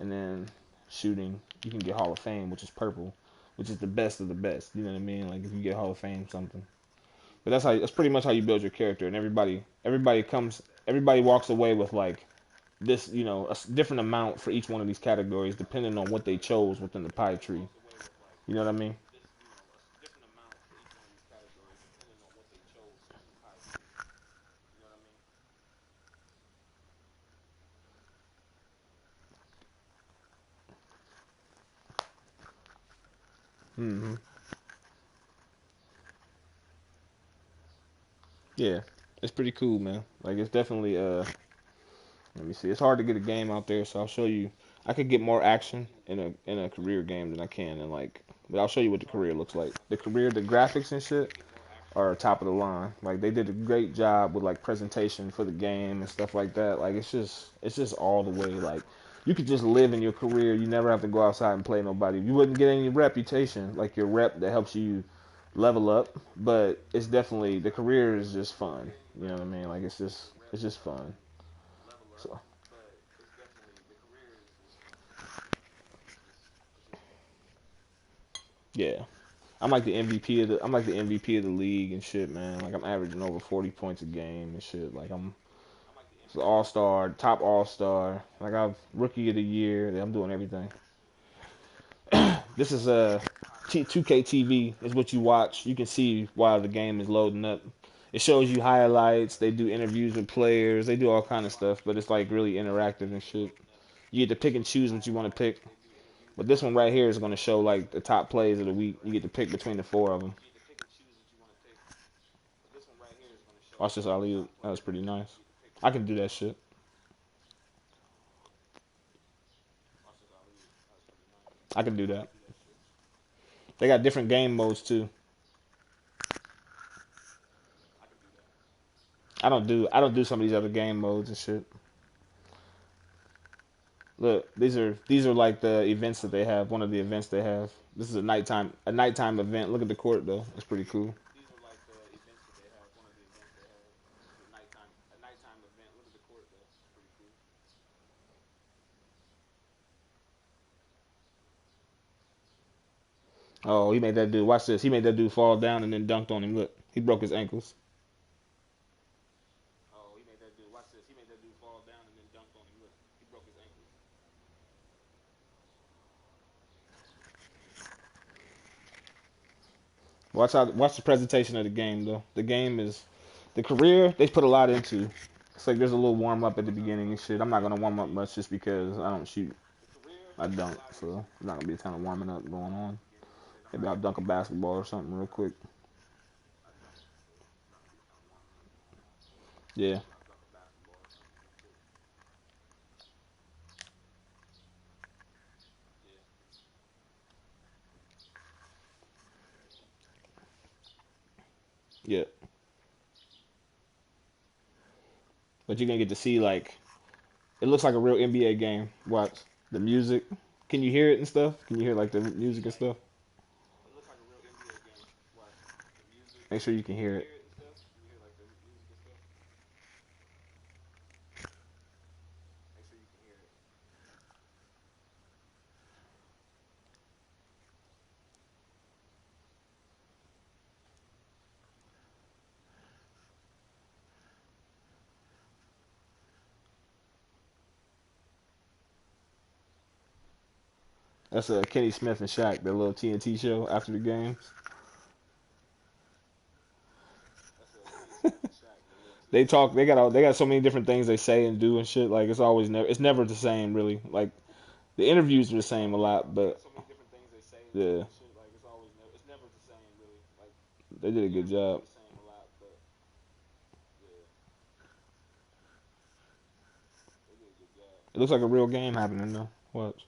And then shooting, you can get Hall of Fame, which is purple, which is the best of the best. You know what I mean? Like if you get Hall of Fame something. But that's pretty much how you build your character, and everybody walks away with like this, a different amount for each one of these categories, depending on what they chose within the pie tree. You know what I mean? hmm Yeah, it's pretty cool, man. Like it's definitely let me see. It's hard to get a game out there, so I'll show you. I could get more action in a career game than I can in like. But I'll show you what the career looks like. The graphics and shit are top of the line. Like they did a great job with like presentation for the game and stuff like that. Like it's just all the way. Like you could just live in your career. You never have to go outside and play nobody. You wouldn't get any reputation like your rep that helps you level up. But it's definitely the career is just fun. You know what I mean? Like it's just fun. So yeah. I'm like the MVP of the league and shit, man. Like I'm averaging over 40 points a game and shit. Like I'm all star, top all star. Like I've rookie of the year. I'm doing everything. This is 2K TV is what you watch. You can see while the game is loading up. It shows you highlights. They do interviews with players. They do all kind of stuff, but it's like really interactive and shit. You get to pick and choose what you want to pick. But this one right here is going to show like the top plays of the week. You get to pick between the four of them. Watch this alley. That was pretty nice. I can do that shit. I can do that. They got different game modes too. I don't do some of these other game modes and shit. Look, these are like the events that they have. One of the events they have. This is a nighttime event. Look at the court though. It's pretty cool. Oh, he made that dude. Watch this. He made that dude fall down and then dunked on him. Look, he broke his ankles. Oh, he made that dude. Watch this. He made that dude fall down and then dunked on him. Look, he broke his ankles. Watch out. Watch the presentation of the game though. The game is the career they put a lot into. It's like there's a little warm up at the beginning and shit. I'm not gonna warm up much just because I don't shoot. I don't, so there's not gonna be a ton of warming up going on. Maybe I'll dunk a basketball or something real quick. Yeah, yeah. But you're gonna get to see like it looks like a real NBA game. Watch the music. Can you hear it and stuff? Can you hear like the music and stuff? Make sure you can hear it. That's Kenny Smith and Shaq, their little TNT show after the games. They talk. They got so many different things they say and do and shit. Like it's never the same really. Like the interviews are the same a lot, but yeah, they did a good job. It looks like a real game happening though. Watch.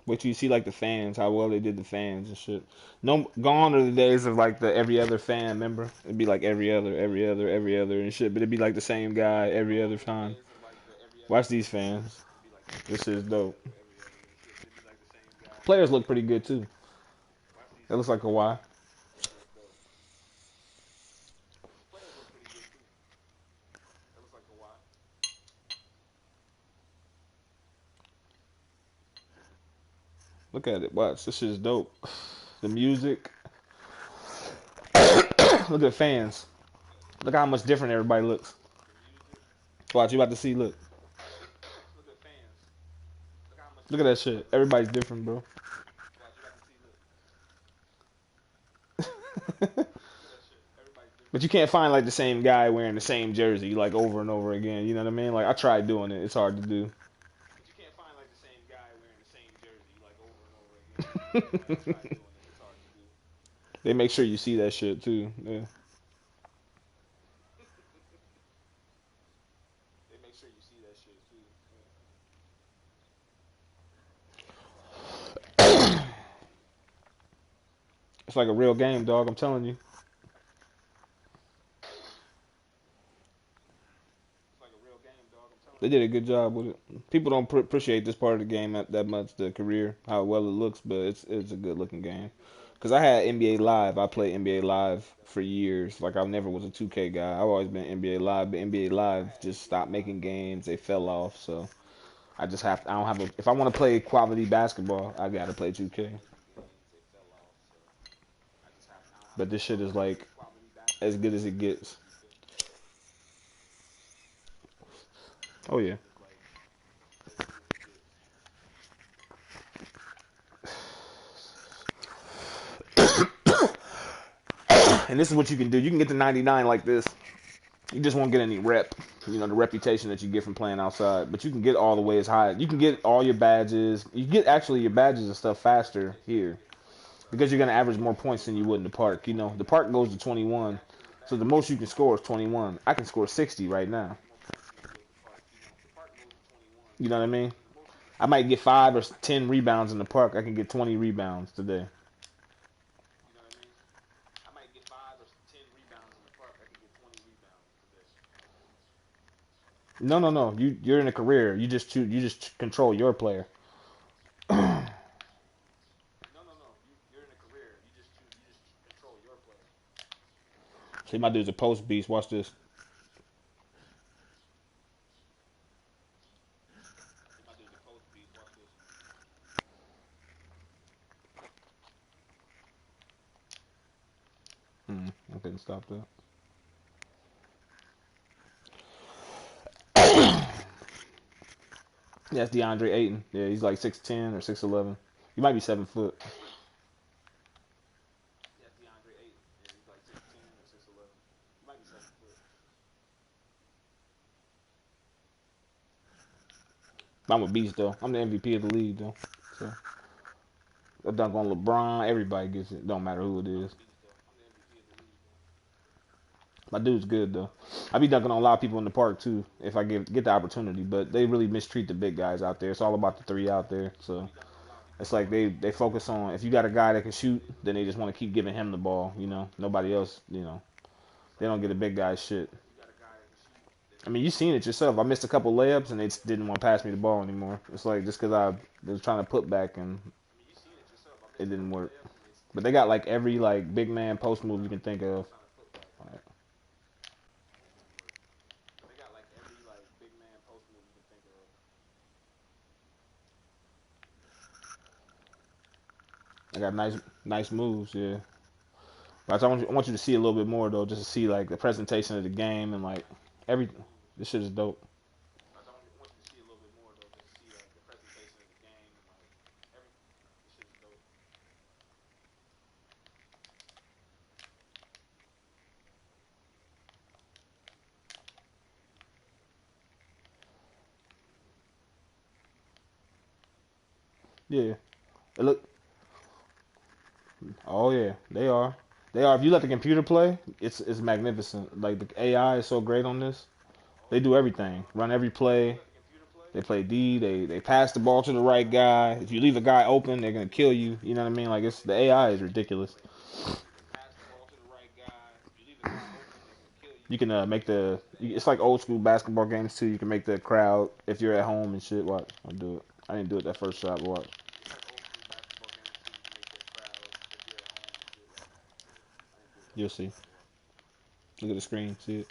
Wait till you see like the fans, how well they did the fans and shit. No, gone are the days of like the every other fan. Remember, it'd be like every other and shit. But it'd be like the same guy every other time. Watch these fans. This is dope. Players look pretty good too. It looks like a Y. Look at it. Watch. This shit is dope. The music. Look at the fans. Look how much different everybody looks. Watch. You about to see. Look. Look at that shit. Everybody's different, bro. But you can't find like the same guy wearing the same jersey like over and over again. You know what I mean? Like I tried doing it. It's hard to do. They make sure you see that shit too. Yeah. It's like a real game, dog. I'm telling you. They did a good job with it. People don't appreciate this part of the game that much, the career, how well it looks, but it's a good looking game. Cause I had NBA Live. I played NBA Live for years. Like I never was a 2K guy. I've always been NBA Live, but NBA Live just stopped making games. They fell off, so I just have. I don't have a. If I want to play quality basketball, I gotta play 2K. But this shit is like as good as it gets. Oh yeah. And this is what you can do. You can get to 99 like this. You just won't get any rep. You know, the reputation that you get from playing outside. But you can get all the way as high. You can get all your badges. You get actually your badges and stuff faster here. Because you're going to average more points than you would in the park. You know, the park goes to 21. So the most you can score is 21. I can score 60 right now. You know what I mean? I might get 5 or 10 rebounds in the park. I can get 20 rebounds today. No, no, no. You're in a career. You just control your player. See, my dude's a post beast. Watch this. I couldn't stop that. Yeah, that's DeAndre Ayton. Yeah, he's like 6'10" or 6'11". He might be 7 foot. I'm a beast though. I'm the MVP of the league though. So I dunk on LeBron. Everybody gets it. Don't matter who it is. My dude's good though. I be dunking on a lot of people in the park too if I get the opportunity. But they really mistreat the big guys out there. It's all about the three out there. So it's like they focus on if you got a guy that can shoot, then they just want to keep giving him the ball. You know, nobody else. You know, they don't get a big guy shit. I mean, you seen it yourself. I missed a couple layups and they just didn't want to pass me the ball anymore. It's like just because I was trying to put back and it didn't work. But they got like every like big man post move you can think of. Like, I got nice moves, yeah. But I want you to see a little bit more though, just to see like the presentation of the game and like every. This shit is dope. Yeah. It look. Oh yeah, they are. They are. If you let the computer play, it's magnificent. Like the AI is so great on this. They do everything. Run every play. They play D. They pass the ball to the right guy. If you leave a guy open, they're gonna kill you. You know what I mean? Like it's the AI is ridiculous. You can make the. It's like old school basketball games too. You can make the crowd if you're at home and shit. Watch, I'll do it. I didn't do it that first shot. But watch. You'll see. Look at the screen. See it.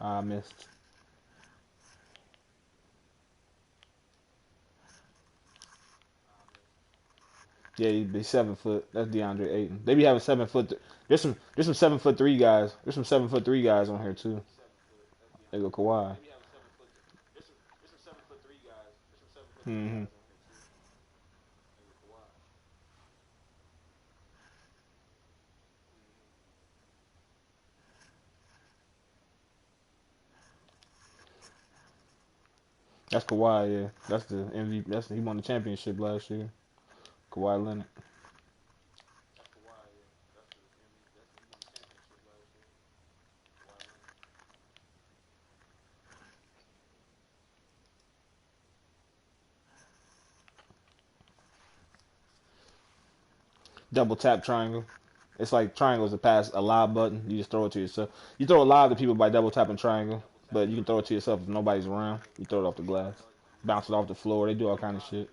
I missed. Yeah, he'd be 7 foot. That's DeAndre Ayton. They be having 7 foot. There's some 7'3" guys. There's some 7'3" guys on here too. They go Kawhi. Hmm. That's Kawhi. Yeah, that's the MVP. He won the championship last year. Kawhi Leonard. Double tap triangle. It's like triangle is a pass a lob button. You just throw it to yourself. You throw a lob to people by double tapping triangle, but you can throw it to yourself if nobody's around. You throw it off the glass, bounce it off the floor. They do all kind of shit.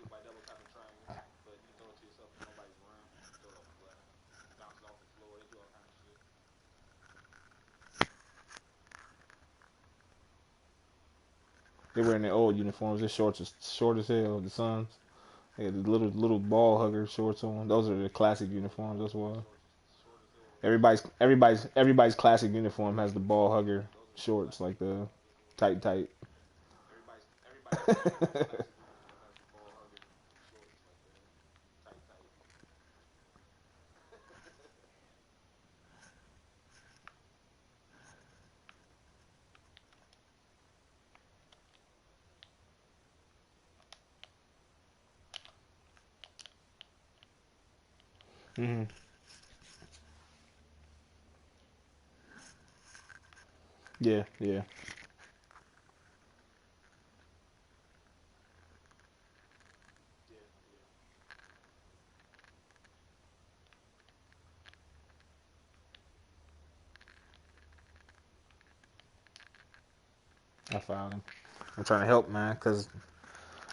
They wearing their old uniforms. Their shorts are short as hell. The Suns. They got the little ball hugger shorts on. Those are the classic uniforms. That's why. Everybody's classic uniform has the ball hugger shorts, like the tight. Hmm. Yeah, yeah. I found him. I'm trying to help, man, cause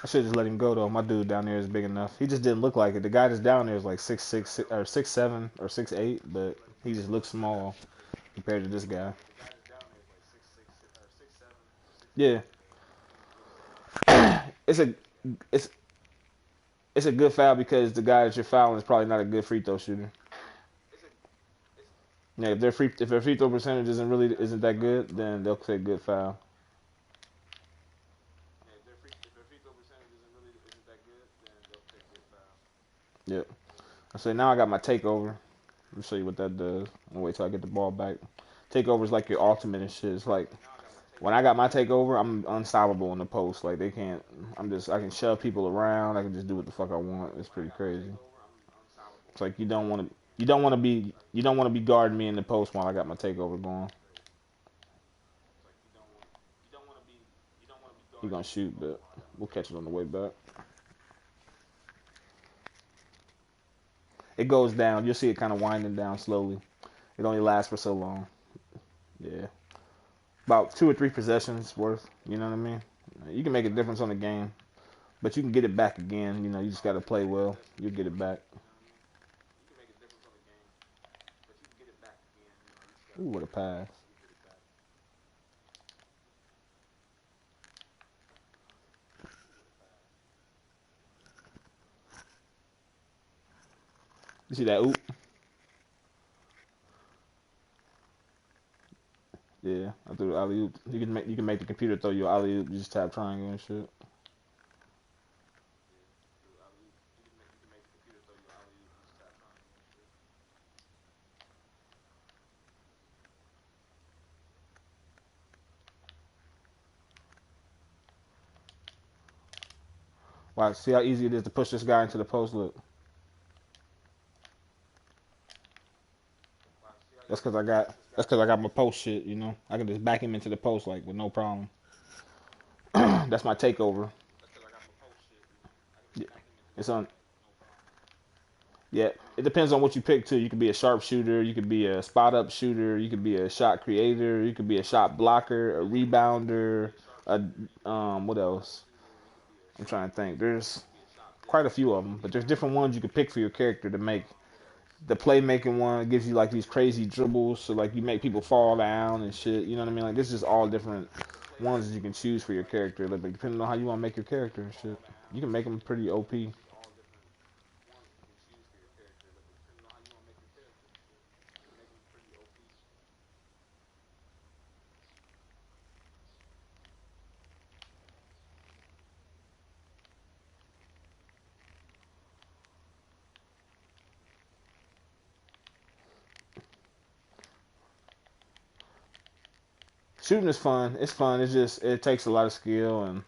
I should just let him go though. My dude down there is big enough. He just didn't look like it. The guy that's down there is like 6'6" or 6'7" or 6'8", but he just looks small compared to this guy. Yeah, it's a it's it's a good foul because the guy that you're fouling is probably not a good free throw shooter. Yeah, if their free throw percentage isn't that good, then they'll say good foul. Yep. I say now I got my takeover. Let me show you what that does. I'll wait till I get the ball back. Takeover is like your ultimate and shit. It's like when I got my takeover, I'm unstoppable in the post. Like they can't. I can shove people around. I can just do what the fuck I want. It's pretty crazy. It's like you don't want to be guarding me in the post while I got my takeover going. He gonna shoot, but we'll catch it on the way back. It goes down. You'll see it kind of winding down slowly. It only lasts for so long. Yeah, about 2 or 3 possessions worth. You know what I mean? You can make a difference on the game, but you can get it back again. You know, you just got to play well. You'll get it back. Ooh, what a pass! You see that? Oop. Yeah, I threw the alley oop. You can make the computer throw you alley oop. You just tap triangle and shit. Wow, see how easy it is to push this guy into the post. Look, that's cause I got my post shit. You know, I can just back him into the post like with no problem. That's my takeover. Yeah. It's on. Yeah, it depends on what you pick too. You could be a sharpshooter, you could be a spot up shooter, you could be a shot creator, you could be a shot blocker, a rebounder, a what else? I'm trying to think. There's quite a few of them, but there's different ones you could pick for your character to make. The playmaking one gives you like these crazy dribbles, so like you make people fall down and shit. You know what I mean? Like this is all different ones that you can choose for your character. Like depending on how you want to make your character and shit, you can make them pretty OP. Shooting is fun. It's fun. It's just it takes a lot of skill and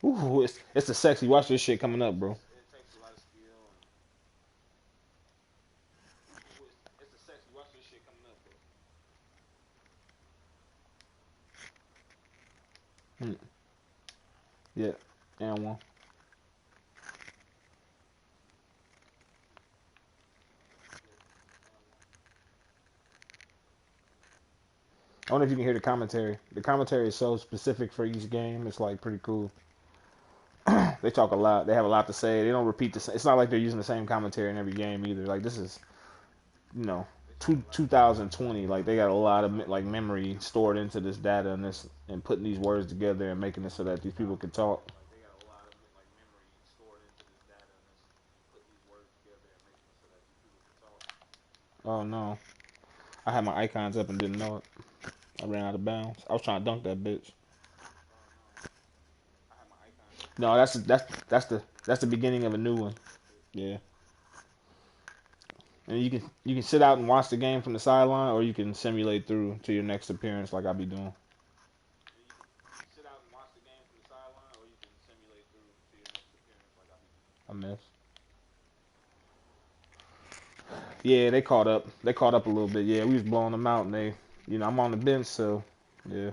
ooh, it's the sexy. Watch this shit coming up, bro. Hmm. Yeah, and one. I wonder if you can hear the commentary. The commentary is so specific for each game. It's like pretty cool. They talk a lot. They have a lot to say. They don't repeat the same. It's not like they're using the same commentary in every game either. Like this is, you know, 2020. Like they got a lot of like memory stored into this data and this and putting these words together and making it so that these people can talk. Oh no, I had my icons up and didn't know it. I ran out of bounds. I was trying to dunk that bitch. No, that's the beginning of a new one. Yeah. And you can sit out and watch the game from the sideline, or you can simulate through to your next appearance, like I be doing. I miss. Yeah, they caught up. They caught up a little bit. Yeah, we was blowing them out, and they, you know, I'm on the bench, so yeah.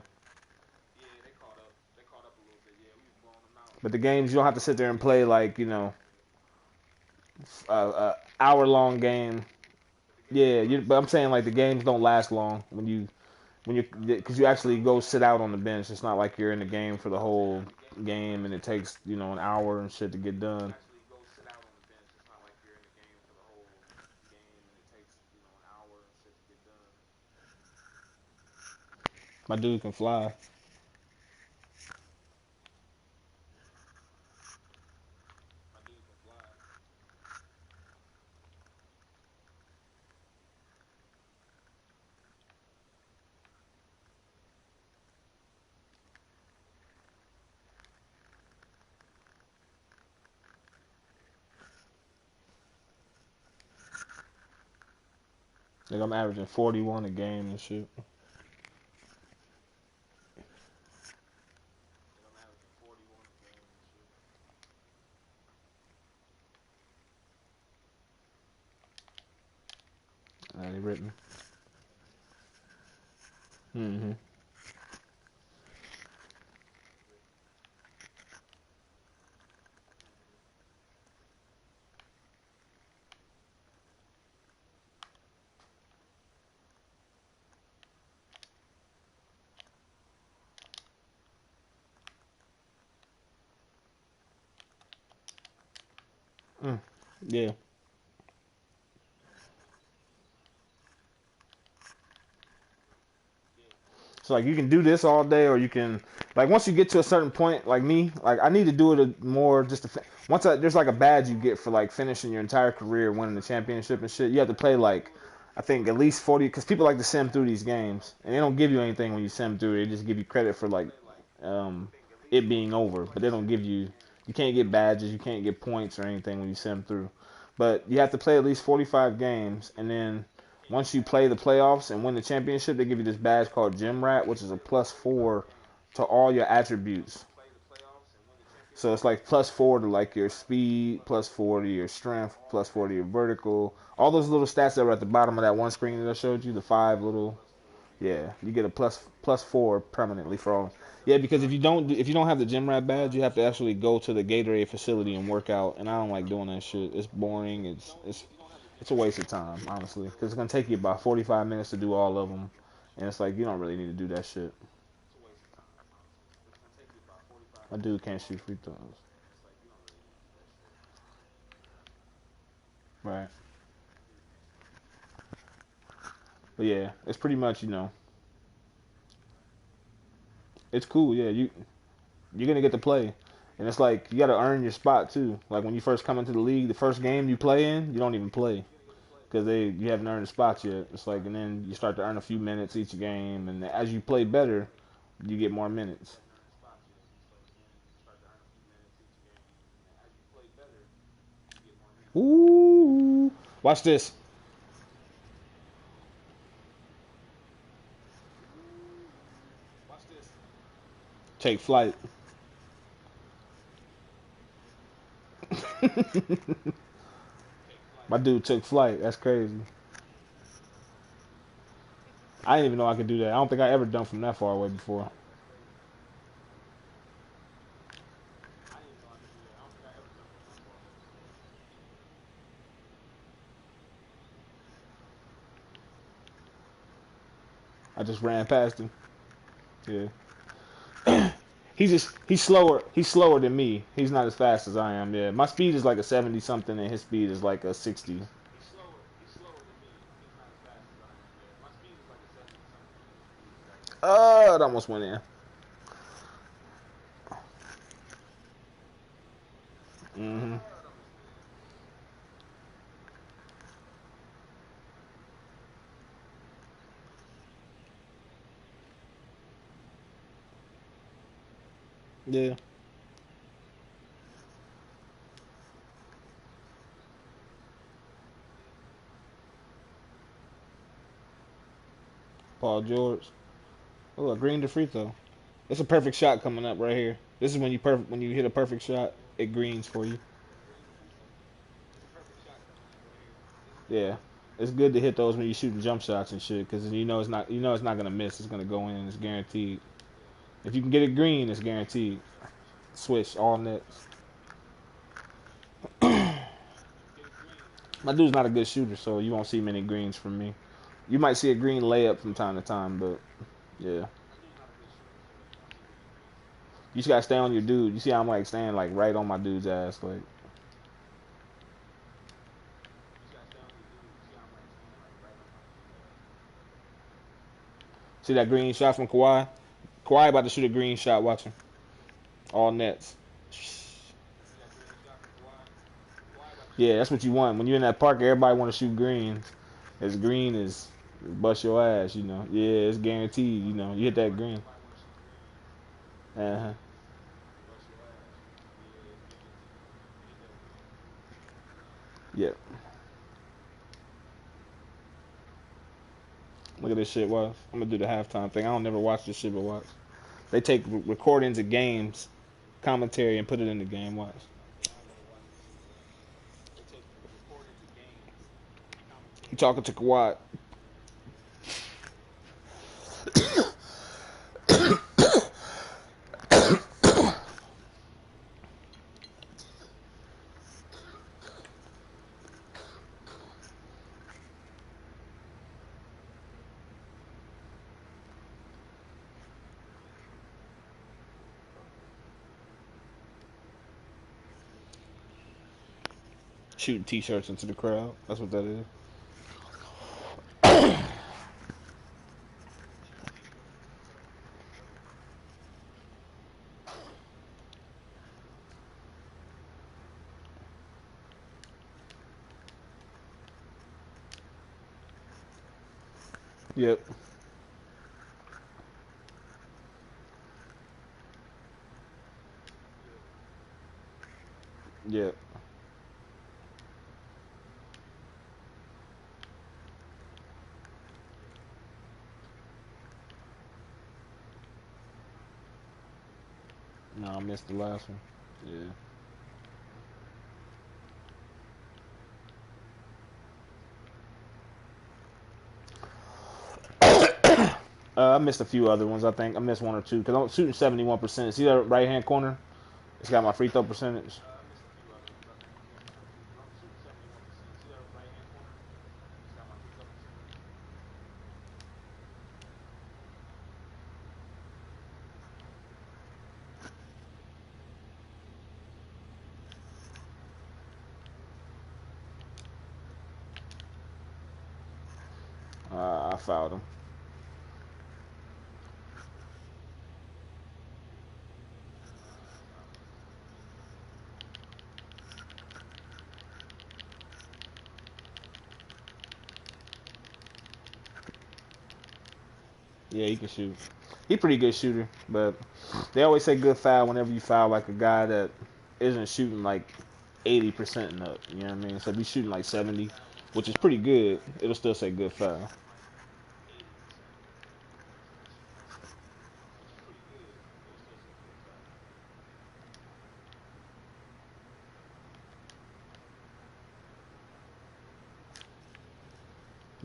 But the games you don't have to sit there and play like you know, a hour long game. Yeah, but I'm saying like the games don't last long when you because you actually go sit out on the bench. It's not like you're in the game for the whole game and it takes you know an hour and shit to get done. My dude can fly. Like I'm averaging 41 a game and shit. They written. Mm-hmm. Mm. Yeah. So like you can do this all day, or you can like once you get to a certain point, like me, like I need to do it more just to there's like a badge you get for like finishing your entire career, winning the championship and shit. You have to play like I think at least 40 because people like to sim through these games, and they don't give you anything when you sim through it. They just give you credit for like um, it being over, but they don't give you you can't get badges, you can't get points or anything when you sim through. But you have to play at least 45 games, and then once you play the playoffs and win the championship, they give you this badge called Gym Rat, which is a +4 to all your attributes. So it's like +4 to like your speed, +4 to your strength, +4 to your vertical. All those little stats that were at the bottom of that one screen that I showed you, the five little, yeah, you get a +4 permanently for all. Yeah, because if you don't have the Gym Rat badge, you have to actually go to the Gatorade facility and work out, and I don't like doing that shit. It's boring. It's a waste of time, honestly, because it's gonna take you about 45 minutes to do all of them, and it's like you don't really need to do that shit. My dude can't shoot free throws. Right. But yeah, it's pretty much it's cool. Yeah, you're gonna get to play, and it's like you gotta earn your spot too. Like when you first come into the league, the first game you play in, you don't even play because you haven't earned a spot yet. It's like and then you start to earn a few minutes each game, and as you play better, you get more minutes. Ooh, watch this. Take flight. My dude took flight. That's crazy. I didn't even know I could do that. I don't think I ever done from that far away before. I just ran past him. Yeah. He's slower. He's slower than me. He's not as fast as I am. Yeah. My speed is like a 70 something, and his speed is like a 60. It almost went in. Hmm. Yeah. Paul George. Oh, a green to free throw. It's a perfect shot coming up right here. This is when you hit a perfect shot, it greens for you. Yeah. It's good to hit those when you're shooting jump shots and shit, because you know it's not gonna miss. It's gonna go in. It's guaranteed. If you can get it green, it's guaranteed. Switch all nets. My dude's not a good shooter, so you won't see many greens from me. You might see a green layup from time to time, but yeah. You just gotta stay on your dude. You see how I'm like staying like right on my dude's ass, like See that green shot from Kawhi? Kawhi about to shoot a green shot. Watching all nets. Yeah, that's what you want. When you're in that park, everybody want to shoot greens. As green as bust your ass, you know. Yeah, it's guaranteed. You know, you hit that green. Uh huh. Yep. Look at this shit. Was I'm gonna do the halftime thing. I don't never watch this shit, but watch. They take recordings of games, commentary, and put it in the game. Watch. You talking to Kawhi? Shooting t-shirts into the crowd. That's what that is. Yep. Yep. No, I missed the last one. Yeah. I missed a few other ones. I think I missed one or two because I'm shooting 71%. See that right hand corner? It's got my free throw percentage. I fouled him. Yeah, he can shoot. He pretty good shooter, but they always say good foul whenever you foul like a guy that isn't shooting like 80% and up. You know what I mean? So if he's shooting like 70, which is pretty good, it'll still say good foul.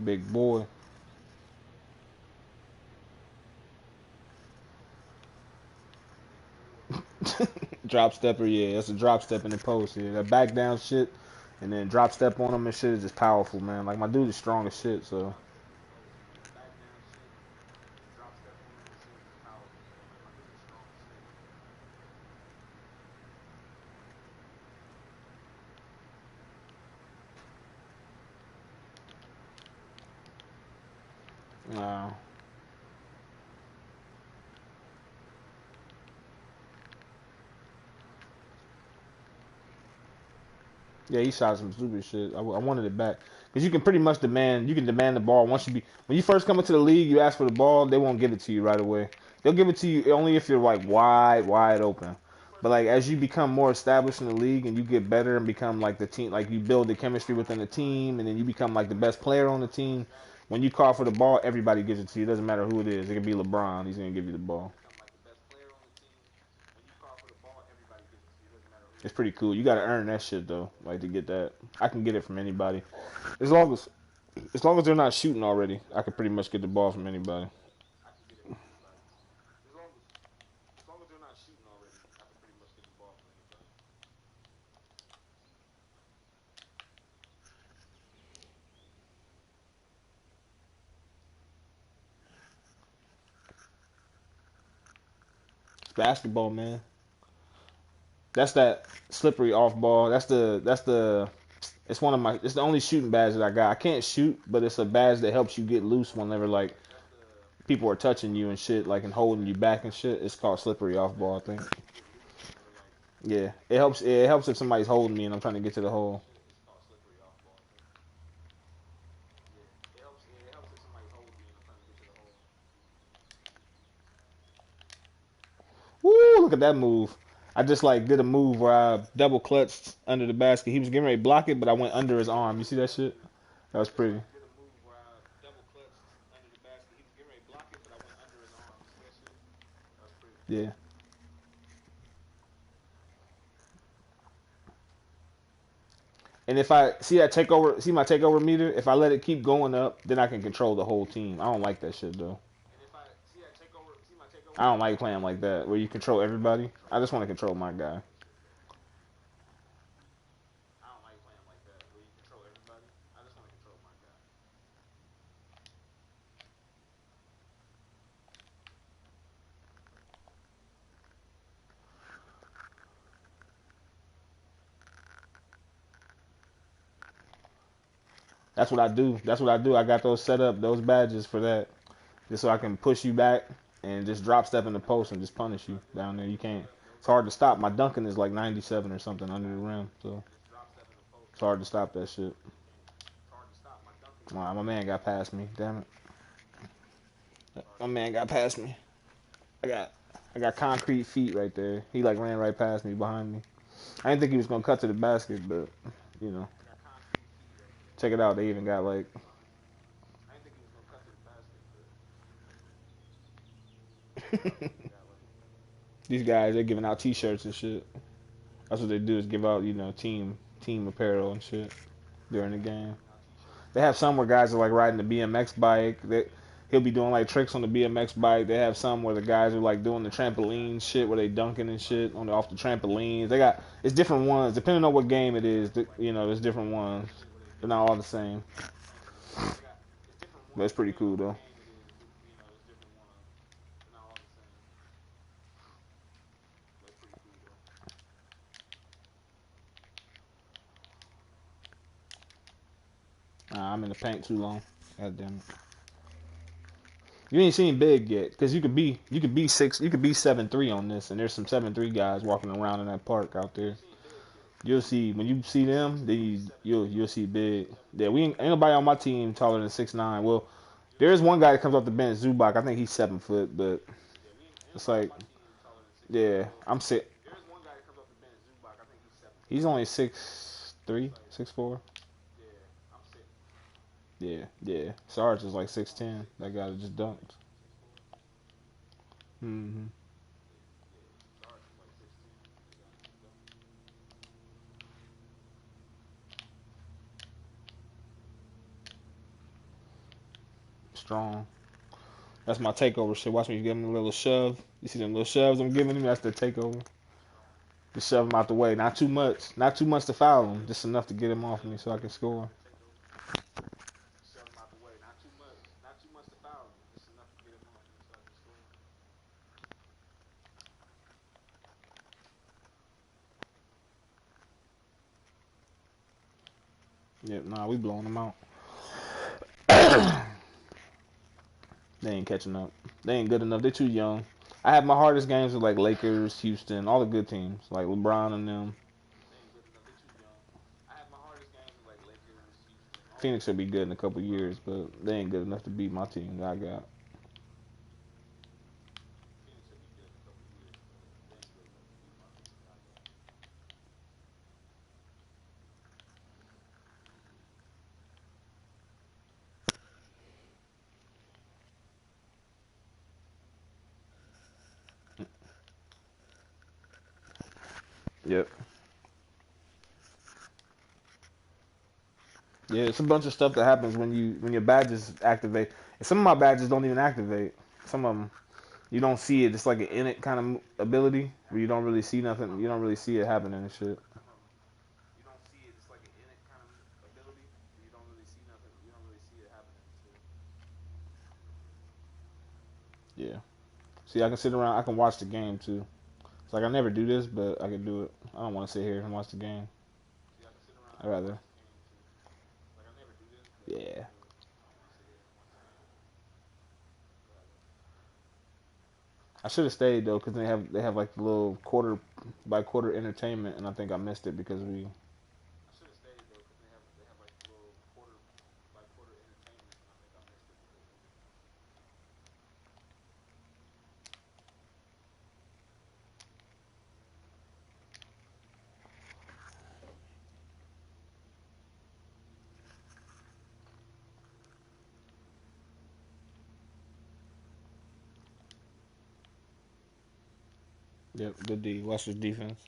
Big boy. Drop stepper, yeah, that's a drop step in the post. Yeah, that back down shit, and then drop step on him and shit is just powerful, man. Like my dude is strong as shit, so uh, yeah, he shot some stupid shit. I wanted it back because you can pretty much demand. You can demand the ball once you be when you first come into the league. You ask for the ball, they won't give it to you right away. They'll give it to you only if you're like wide open. But like as you become more established in the league and you get better and become like the team, like you build the chemistry within the team, and then you become like the best player on the team. When you call for the ball, everybody gives it to you. It doesn't matter who it is. It could be LeBron. He's gonna give you the ball. It's pretty cool. You gotta earn that shit though, like to get that. I can get it from anybody. As long as as long as they're not shooting already, I can pretty much get the ball from anybody. It's basketball, man. That's that slippery off ball. That's the it's one of my it's the only shooting badge that I got. I can't shoot, but it's a badge that helps you get loose whenever like people are touching you and shit, like and holding you back and shit. It's called slippery off ball, I think. Yeah, it helps. It helps if somebody's holding me and I'm trying to get to the hole. Woo! Look at that move. I just like did a move where I double clutched under the basket. He was getting ready to block it, but I went under his arm. You see that shit? That was pretty. Yeah. And if I see that takeover, see my takeover meter. If I let it keep going up, then I can control the whole team. I don't like that shit though. I don't like playing like that where you control everybody. I just want to control my guy. That's what I do. That's what I do. I got those set up, those badges for that, just so I can push you back and just drop step in the post and just punish you down there. You can't. It's hard to stop. My dunking is like 97 or something under the rim, so it's hard to stop that shit. Wow, my man got past me. Damn it. My man got past me. I got I got concrete feet right there. He like ran right past me behind me. I didn't think he was gonna cut to the basket, but you know, check it out. They even got like these guys. They're giving out T-shirts and shit. That's what they do is give out team apparel and shit during the game. They have some where guys are like riding the BMX bike. He'll be doing like tricks on the BMX bike. They have some where the guys are like doing the trampoline shit where they dunking and shit off the trampolines. They got it's different ones depending on what game it is. You know, there's different ones. They're not all the same, but it's pretty cool though. Nah, I'm in the paint too long. God damn it. You ain't seen big yet, cause you could be 7'3" on this, and there's some 7'3" guys walking around in that park out there. You'll see when you see them, then you'll see big. Yeah, we ain't nobody on my team taller than 6'9". Well, there is one guy that comes off the bench, Zubac. I think he's 7 foot, but it's like, yeah, I'm sick. He's only 6'3", 6'4". Yeah, yeah. Sarge is like 6'10". That guy that just dunked. Hmm. Strong. That's my takeover shit. Watch me give him a little shove. You see them little shoves I'm giving him? That's the takeover. Just shove him out the way. Not too much. Not too much to foul him. Just enough to get him off me so I can score. Yep, nah, we blowing them out. They ain't catching up. They ain't good enough. They're too young. I have my hardest games with like Lakers, Houston, all the good teams, like LeBron and them. Phoenix will be good in a couple years, but they ain't good enough to beat my team that I got. Yep. Yeah, it's a bunch of stuff that happens when your badges activate. And some of my badges don't even activate. Some of them you don't see it. It's like an innate kind of ability where you don't really see nothing. You don't really see it happening and shit. Yeah. See, I can sit around. I can watch the game too. It's like I never do this, but I can do it. I don't want to sit here and watch the game. I rather. Yeah. I should have stayed though, cause they have like the little quarter by quarter entertainment, and I think I missed it because we. Yep, good D. Watch his defense.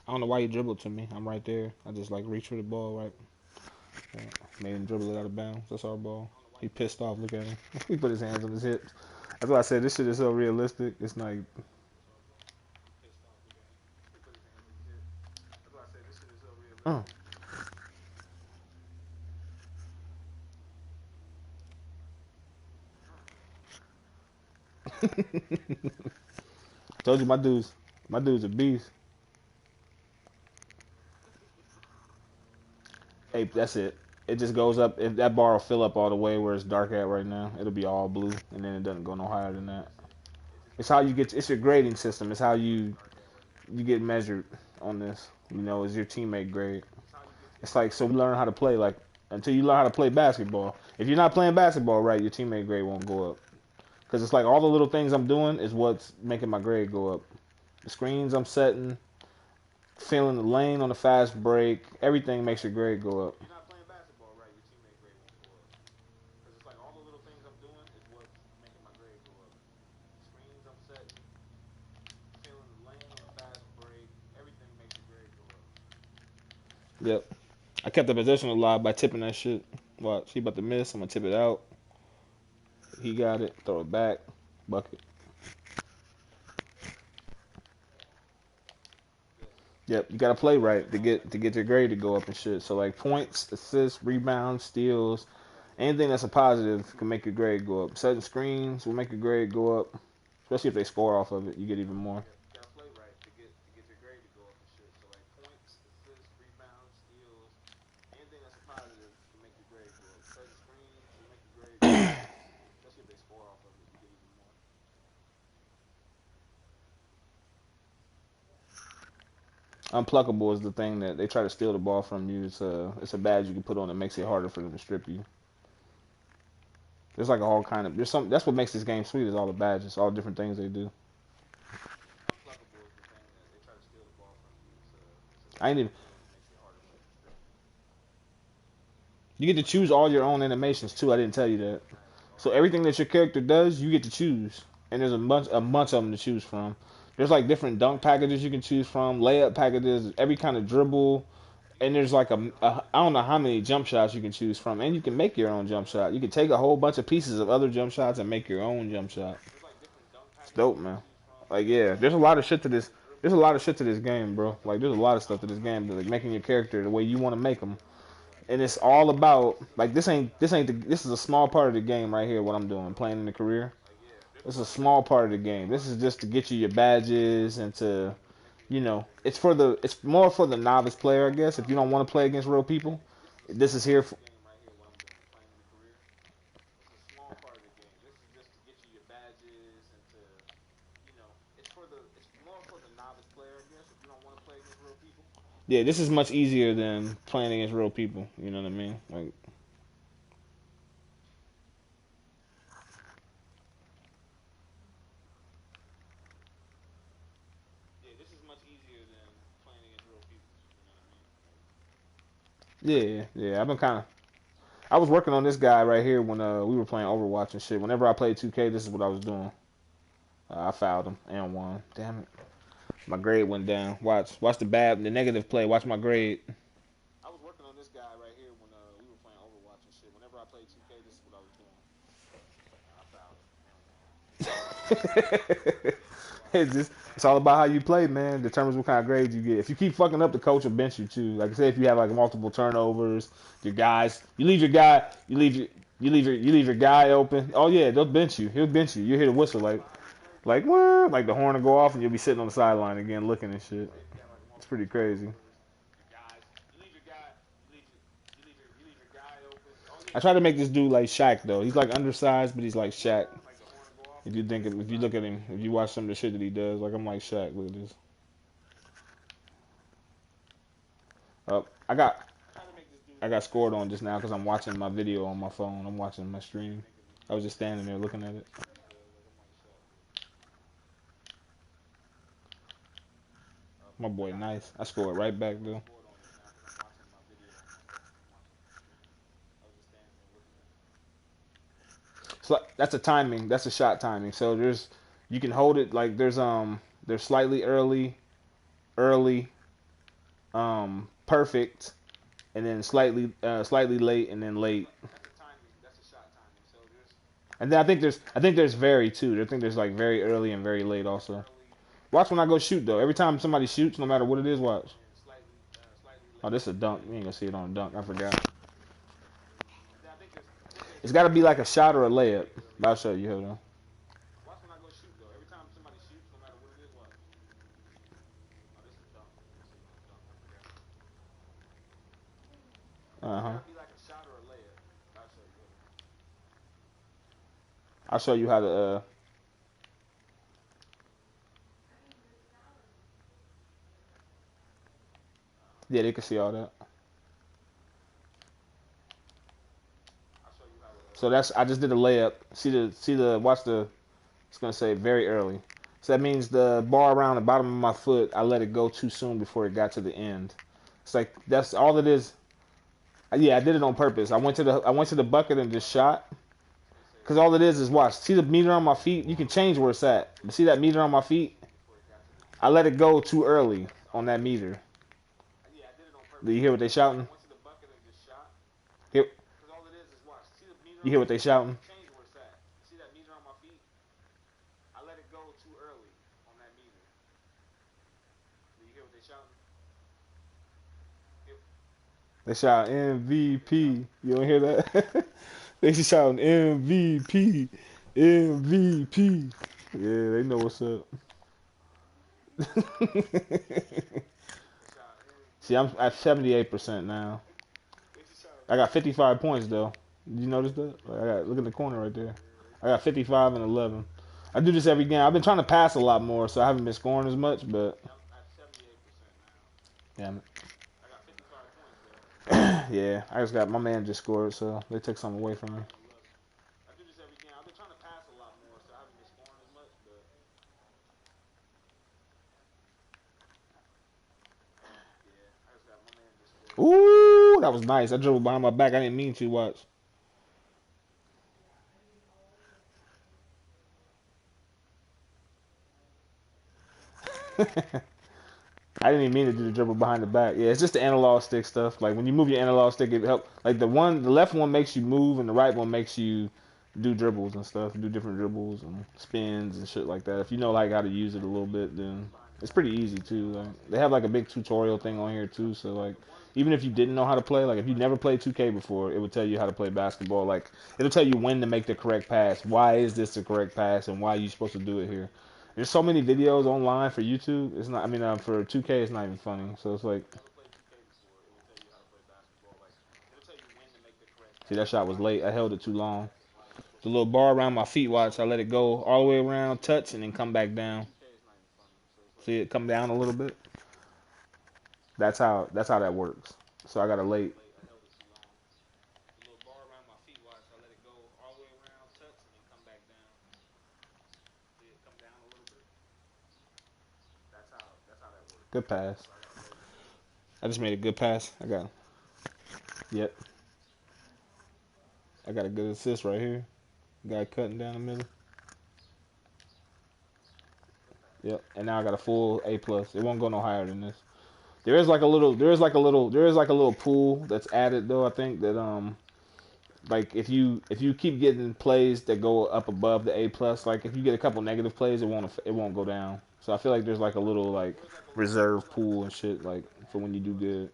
I don't know why he dribbled to me. I'm right there. I just like reach for the ball, right? Yeah, made him dribble it out of bounds. That's our ball. He pissed off. Look at him. He put his hands on his hips. That's why I said this shit is so realistic. It's like, uh. Told you my dude's a beast. Hey, that's it. It just goes up. If that bar will fill up all the way where it's dark at right now, it'll be all blue, and then it doesn't go no higher than that. It's how you get. It's your grading system. It's how you get measured on this. You know, is your teammate grade. It's like so we learn how to play like until you learn how to play basketball. If you're not playing basketball right, your teammate grade won't go up. Because it's like all the little things I'm doing is what's making my grade go up. The screens I'm setting, feeling the lane on the fast break, everything makes your grade go up. Yep. I kept the possession alive by tipping that shit. Watch, he about to miss. I'm gonna tip it out. He got it. Throw it back. Bucket. Yep. You gotta play right to get your grade to go up and shit. So like points, assists, rebounds, steals, anything that's a positive can make your grade go up. Setting screens will make your grade go up. Especially if they score off of it, you get even more. Unpluckable is the thing that they try to steal the ball from you. It's a badge you can put on that makes it harder for them to strip you. There's like all kind of there's some that's what makes this game sweet is all the badges, all the different things they do. I ain't even you get to choose all your own animations too. I didn't tell you that. So everything that your character does, you get to choose, and there's a bunch of them to choose from. There's like different dunk packages you can choose from, layup packages, every kind of dribble, and there's like I don't know how many jump shots you can choose from, and you can make your own jump shot. You can take a whole bunch of pieces of other jump shots and make your own jump shot. It's dope, man. Like yeah, there's a lot of shit to this. There's a lot of shit to this game, bro. Like there's a lot of stuff to this game, like making your character the way you want to make them, and it's all about like this is a small part of the game right here. What I'm doing, playing in the career. This is a small part of the game. This is just to get you your badges and to, it's more for the novice player, I guess. If you don't want to play against real people, this is here. Yeah, this is much easier than playing against real people. You know what I mean? Like, yeah, yeah. I was working on this guy right here when we were playing Overwatch and shit. Whenever I played 2K, this is what I was doing. I fouled him and won. Damn it. My grade went down. Watch the negative play. Watch my grade. I was working on this guy right here when we were playing Overwatch and shit. Whenever I played 2K, this is what I was doing. It's all about how you play, man. Determines what kind of grades you get. If you keep fucking up, the coach will bench you too. Like I said, if you have like multiple turnovers, your guys, you leave your guy, you leave your guy open. Oh yeah, they'll bench you. He'll bench you. You hear the whistle like what? Like the horn will go off and you'll be sitting on the sideline again looking and shit. It's pretty crazy. I try to make this dude like Shaq though. He's like undersized, but he's like Shaq. If you look at him, if you watch some of the shit that he does, like I'm like Shaq. Look at this. Uh, I got I got scored on just now because I'm watching my video on my phone. I'm watching my stream. I was just standing there looking at it. My boy, nice. I scored right back though. So that's a timing. That's a shot timing. So you can hold it like there's slightly early, perfect, and then slightly late, and then late. And then I think there's very too. I think there's like very early and very late also. Watch when I go shoot though. Every time somebody shoots, no matter what it is, watch. Oh, this is a dunk. You ain't gonna see it on a dunk. I forgot. It's got to be like a shot or a layup. But I'll show you. Hold on. Uh huh. I'll show you how to. Yeah, they can see all that. So I just did a layup. See the watch the. It's gonna say very early. So that means the bar around the bottom of my foot, I let it go too soon before it got to the end. It's like that's all it is. Yeah, I did it on purpose. I went to the bucket and just shot. Cause all it is watch. See the meter on my feet? You can change where it's at. But see that meter on my feet? I let it go too early on that meter. Do you hear what they shouting? Hear, you hear what they shouting? They shout MVP. You don't hear that? They shouting MVP, MVP. Yeah, they know what's up. See, I'm at 78% now. I got 55 points though. Did you notice that? Look in the corner right there. I got 55 and 11. I do this every game. I've been trying to pass a lot more, so I haven't been scoring as much. But yeah, yeah. I just got my man just scored, so they took something away from me. Ooh, that was nice. I dribbled behind my back. I didn't mean to. Watch. I didn't even mean to do the dribble behind the back. Yeah, it's just the analog stick stuff. Like when you move your analog stick, it help. Like the left one makes you move, and the right one makes you do dribbles and stuff, do different dribbles and spins and shit like that. If you know like how to use it a little bit, then it's pretty easy too. Like they have like a big tutorial thing on here too. So like even if you didn't know how to play, like if you never played 2K before, it would tell you how to play basketball. Like it'll tell you when to make the correct pass. Why is this the correct pass, and why are you supposed to do it here? There's so many videos online for YouTube. It's not. I mean, for 2K, it's not even funny. So it's like, see, that shot was late. I held it too long. The little bar around my feet. Watch, I let it go all the way around, touch, and then come back down. See it come down a little bit. That's how that works. So I got a late. Good pass. I just made a good pass. Yep. I got a good assist right here. Guy cutting down the middle. Yep. And now I got a full A plus. It won't go no higher than this. There is like a little pool that's added though. I think that like if you keep getting plays that go up above the A plus, like if you get a couple negative plays, it won't go down. So I feel like there's like a little like reserve pool and shit like for when you do good.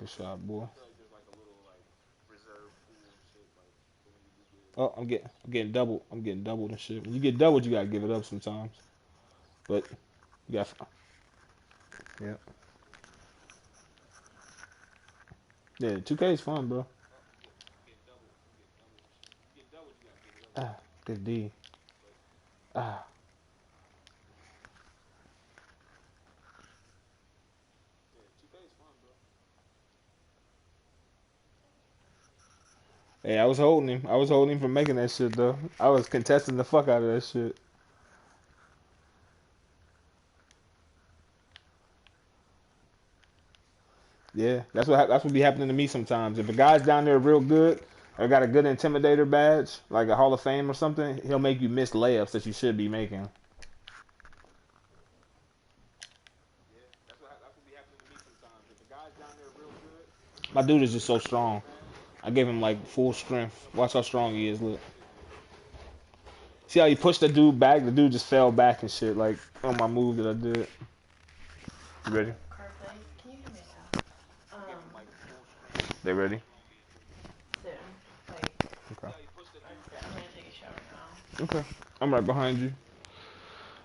Good shot, boy. Oh, I'm getting doubled. I'm getting doubled and shit. When you get doubled, you gotta give it up sometimes. But you got yeah. Yeah, 2K is fun, bro. Ah, good D. Ah. Hey, I was holding him. I was holding him from making that shit though. I was contesting the fuck out of that shit. Yeah, that's what be happening to me sometimes. If a guy's down there real good or got a good intimidator badge, like a Hall of Fame or something, he'll make you miss layups that you should be making. My dude is just so strong. I gave him like full strength. Watch how strong he is. Look. See how he pushed the dude back? The dude just fell back and shit, like on my move that I did. You ready? They ready? Okay. Okay. I'm right behind you.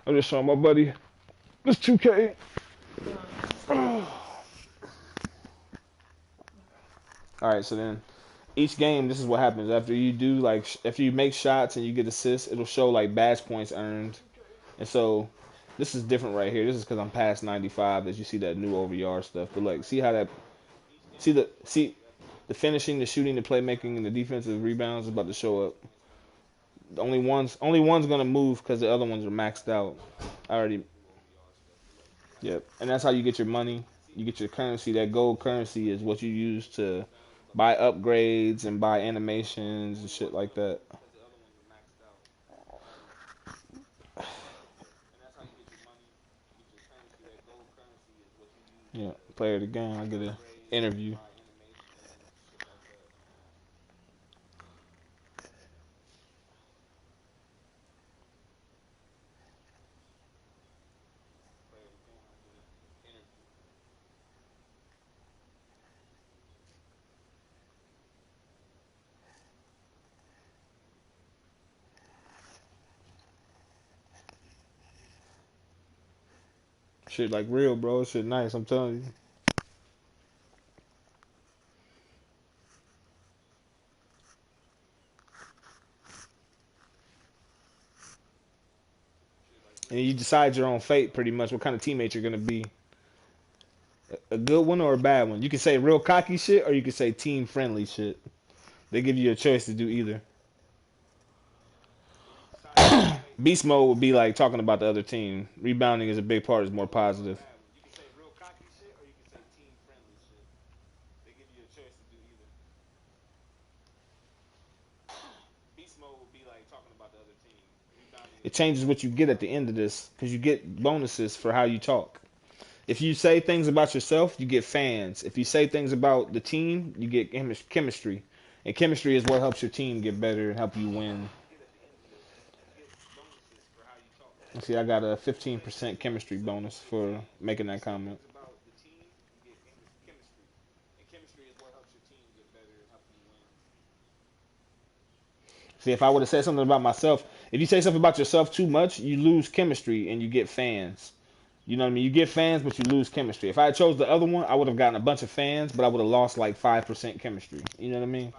I just saw my buddy. It's 2K. Alright, so then each game, this is what happens. After you do, like, after you make shots and you get assists, it'll show, like, badge points earned. And so, this is different right here. This is because I'm past 95 as you see that new OVR stuff. But, like, see how that, see the finishing, the shooting, the playmaking, and the defensive rebounds is about to show up. Only one's gonna move because the other ones are maxed out. I already, yep. And that's how you get your money. You get your currency. That gold currency is what you use to buy upgrades and buy animations and shit like that. Yeah, player of the game. I get an interview. Shit like real, bro. Shit nice. I'm telling you. And you decide your own fate, pretty much. What kind of teammate you're gonna be. A good one or a bad one. You can say real cocky shit, or you can say team friendly shit. They give you a choice to do either. Beast mode would be like talking about the other team. Rebounding is a big part. Is more positive. It changes what you get at the end of this because you get bonuses for how you talk. If you say things about yourself, you get fans. If you say things about the team, you get chemistry. And chemistry is what helps your team get better and help you win. See, I got a 15% chemistry bonus for making that comment. See, if I would have said something about myself, if you say something about yourself too much, you lose chemistry and you get fans. You know what I mean? You get fans, but you lose chemistry. If I had chose the other one, I would have gotten a bunch of fans, but I would have lost like 5% chemistry. You know what I mean?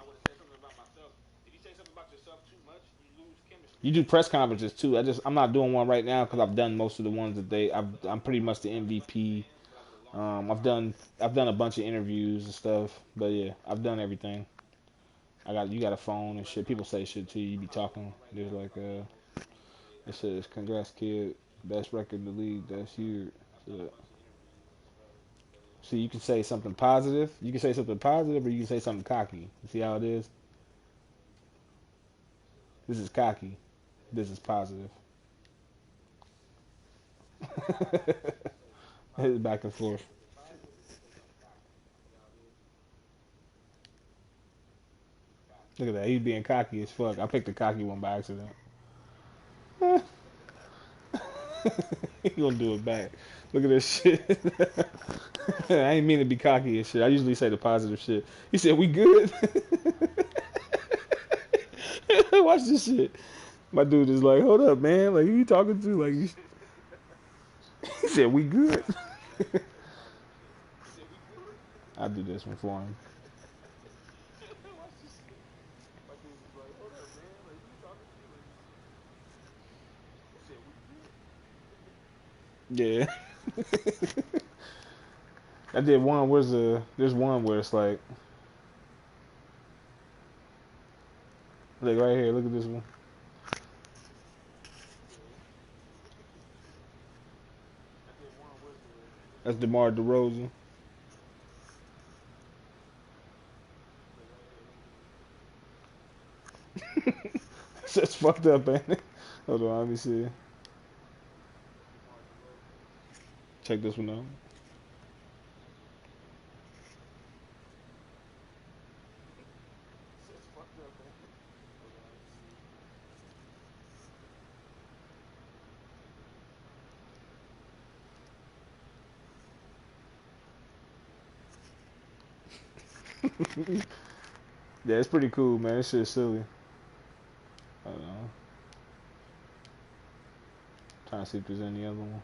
You do press conferences too. I'm not doing one right now because I've done most of the ones that I'm pretty much the MVP. I've done a bunch of interviews and stuff, but yeah, I've done everything. You got a phone and shit. People say shit to you. You be talking. There's like it says congrats kid, best record in the league. That's you. So, see, you can say something positive. You can say something positive, or you can say something cocky. You see how it is? This is cocky. This is positive. It's back and forth. Look at that. He's being cocky as fuck. I picked the cocky one by accident. He gonna do it back. Look at this shit. I ain't mean to be cocky and shit. I usually say the positive shit. He said, "We good." Watch this shit. My dude is like, "Hold up, man. Like, who you talking to?" Like, he said, "We good." I do this one for him. Yeah. I did one. There's one where it's like right here. Look at this one. That's DeMar DeRozan. That's fucked up, ain't it? Hold on, let me see. Check this one out. Yeah, it's pretty cool, man. This shit's silly. I don't know. Trying to see if there's any other ones.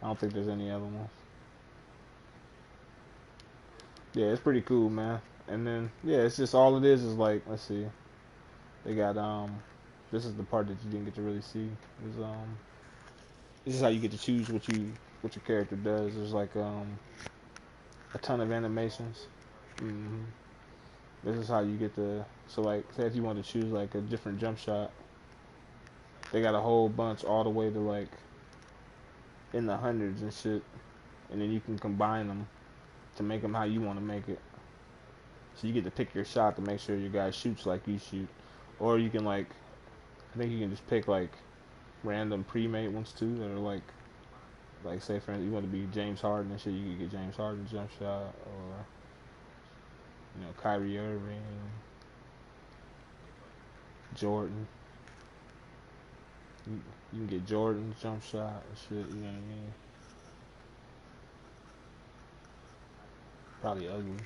I don't think there's any other ones. Yeah, it's pretty cool, man. And then yeah, it's just all it is like let's see. They got this is the part that you didn't get to really see. Is this is how you get to choose what your character does. There's like a ton of animations. hmm This is how you get the so like say if you want to choose like a different jump shot, they got a whole bunch all the way to like in the hundreds and shit, and then you can combine them to make them how you want to make it. So you get to pick your shot to make sure your guy shoots like you shoot, or you can like I think you can just pick like random pre-made ones too that are like say for instance you want to be James Harden and shit, you can get James Harden jump shot or Kyrie Irving, Jordan. You, you can get Jordan's jump shot and shit. You know what I mean? Probably ugly.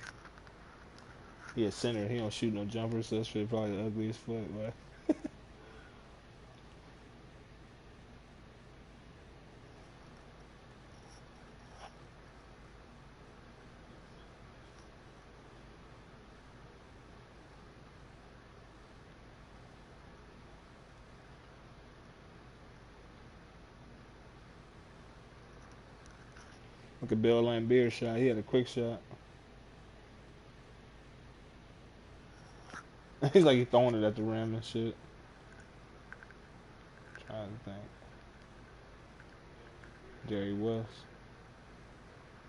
He a center. He don't shoot no jumpers, so that shit probably ugly as fuck. Look at Bill Laimbeer shot. He had a quick shot. He's like he throwing it at the rim and shit. Trying to think. Jerry West.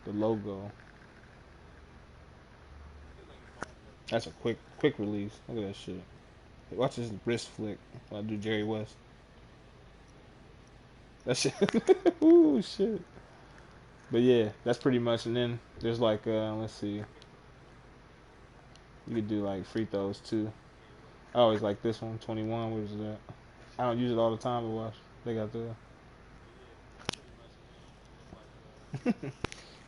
The logo. That's a quick release. Look at that shit. Watch his wrist flick while I do Jerry West. That shit. Ooh shit. But yeah, that's pretty much. And then there's like let's see. You could do like free throws too. I always like this one, 21. What is that? I don't use it all the time, but watch. They got the.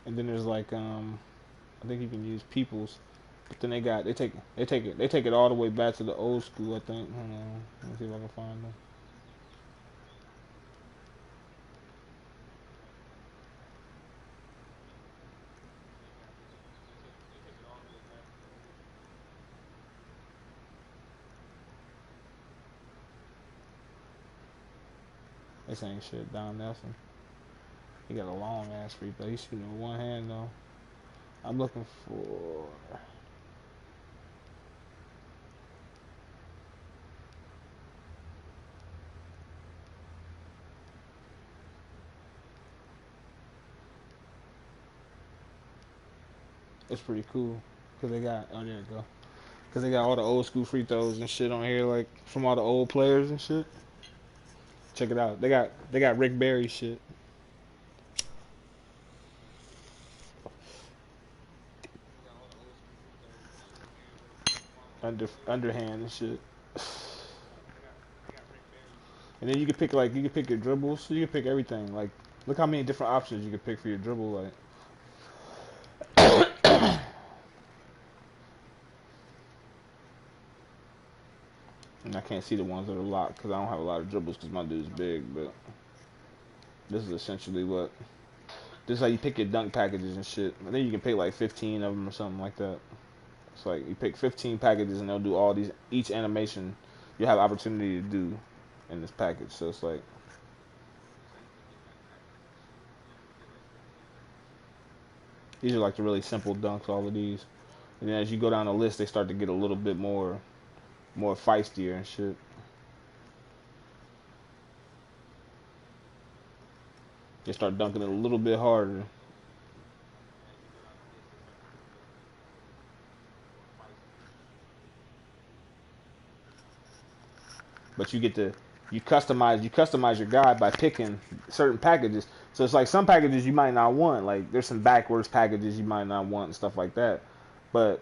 And then there's like I think you can use people's. But then they take it all the way back to the old school. I think. Hold on. Let me see if I can find them. This ain't shit. Don Nelson. He got a long ass free throw. He's shooting with one hand though. I'm looking for. It's pretty cool because they got. Oh, there you go. Because they got all the old school free throws and shit on here, like from all the old players and shit. Check it out. They got Rick Barry shit. Underhand and shit. And then you can pick your dribbles. So you can pick everything. Like look how many different options you can pick for your dribble. Like and I can't see the ones that are locked because I don't have a lot of dribbles because my dude's big. But this is essentially what this is how you pick your dunk packages and shit. I think you can pick like 15 of them or something like that. It's like you pick 15 packages and they'll do all these each animation you have opportunity to do in this package. So it's like These are like the really simple dunks. All of these, and then as you go down the list, they start to get a little bit more feistier and shit. They start dunking it a little bit harder. But you customize your guy by picking certain packages. So it's like some packages you might not want. Like there's some backwards packages you might not want and stuff like that. But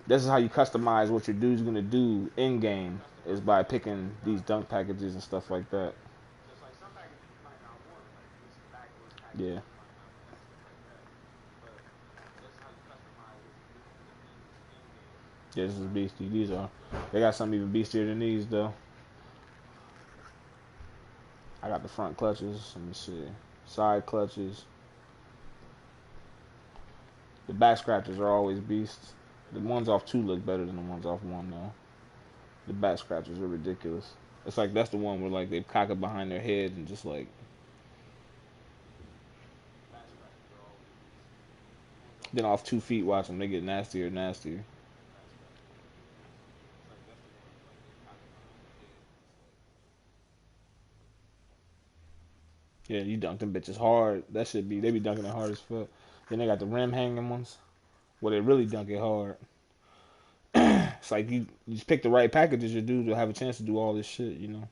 this is how you customize what your dude's gonna do in game is by picking these dunk packages and stuff like that. Yeah, yeah, this is beastie. These are they got something even beastier than these though. I got the front clutches. Let me see, side clutches. The back scratchers are always beasts. The ones off two look better than the ones off one though. The back scratchers are ridiculous. It's like that's the one where like they cock it behind their heads and just like then off 2 feet watch them, they get nastier and nastier. Yeah, you dunk them bitches hard. That should be they be dunking it hard as fuck. Then they got the rim hanging ones where they really dunk it hard. It's like you just pick the right packages, your dude will have a chance to do all this shit, you know.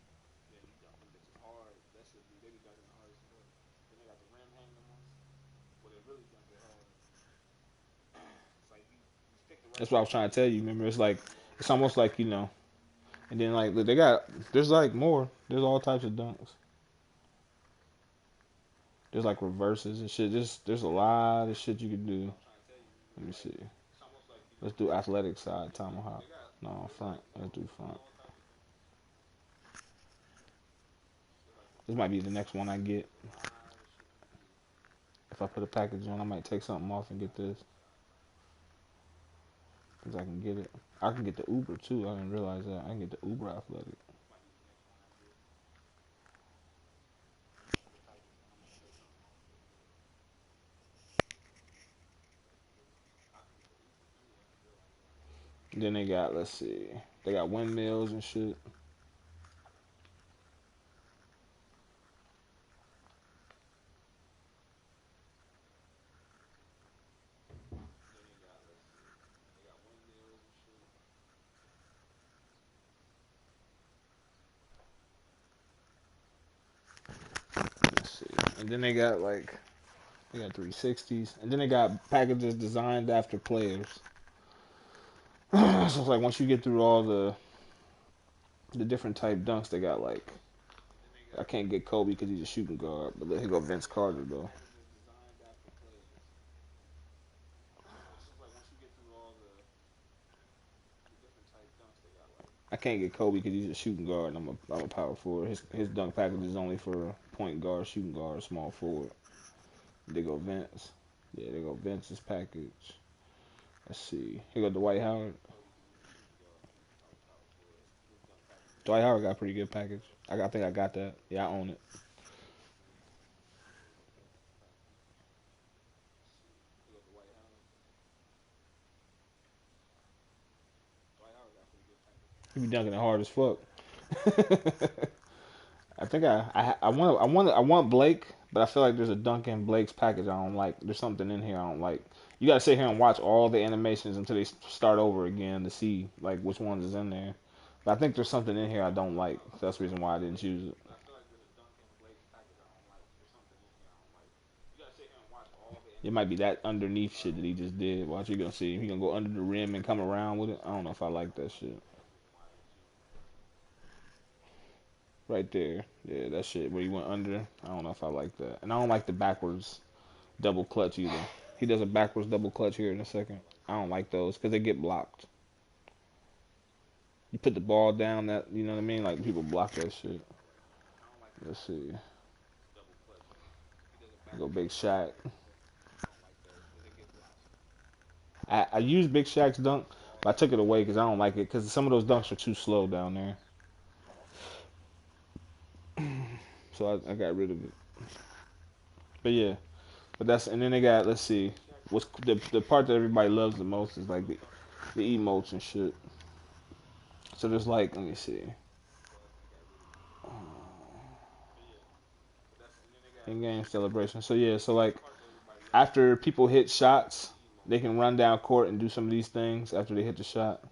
That's what I was trying to tell you. Remember, it's almost like you know. And then like they got there's like more. There's all types of dunks. There's like reverses and shit. There's a lot of shit you can do. Let me see. Let's do athletic side tomahawk. No, front. Let's do front. This might be the next one I get. If I put a package on, I might take something off and get this. Cause I can get it. I can get the Uber too. I didn't realize that. I can get the Uber athletic. Then they got let's see. They got windmills and shit. Let's see. And then they got 360s. And then they got packages designed after players. So it's like once you get through all the different type dunks, they got like I can't get Kobe because he's a shooting guard, but let him go Vince Carter though. I can't get Kobe because he's a shooting guard and I'm a power forward. His dunk package is only for point guard, shooting guard, small forward. They go Vince. Yeah, they go Vince's package. Let's see. Here go Dwight Howard. Dwight Howard got a pretty good package. I think I got that. Yeah, I own it. He be dunking it hard as fuck. I think I want Blake, but I feel like there's a dunk in Blake's package I don't like. There's something in here I don't like. You gotta sit here and watch all the animations until they start over again to see like which ones is in there. But I think there's something in here I don't like. So that's the reason why I didn't choose it. It might be that underneath shit that he just did. Watch, you gonna see. He gonna go under the rim and come around with it. I don't know if I like that shit. Right there. Yeah, that shit where he went under. I don't know if I like that. And I don't like the backwards double clutch either. He does a backwards double clutch here in a second. I don't like those because they get blocked. You put the ball down, that you know what I mean? Like people block that shit. Let's see. Go Big Shaq. I used Big Shaq's dunk, but I took it away because I don't like it because some of those dunks are too slow down there. So I got rid of it. But yeah, but that's and then they got let's see. what's the part that everybody loves the most is like the emotes and shit. So there's like, let me see, in-game celebration. So yeah, so like after people hit shots, they can run down court and do some of these things after they hit the shot.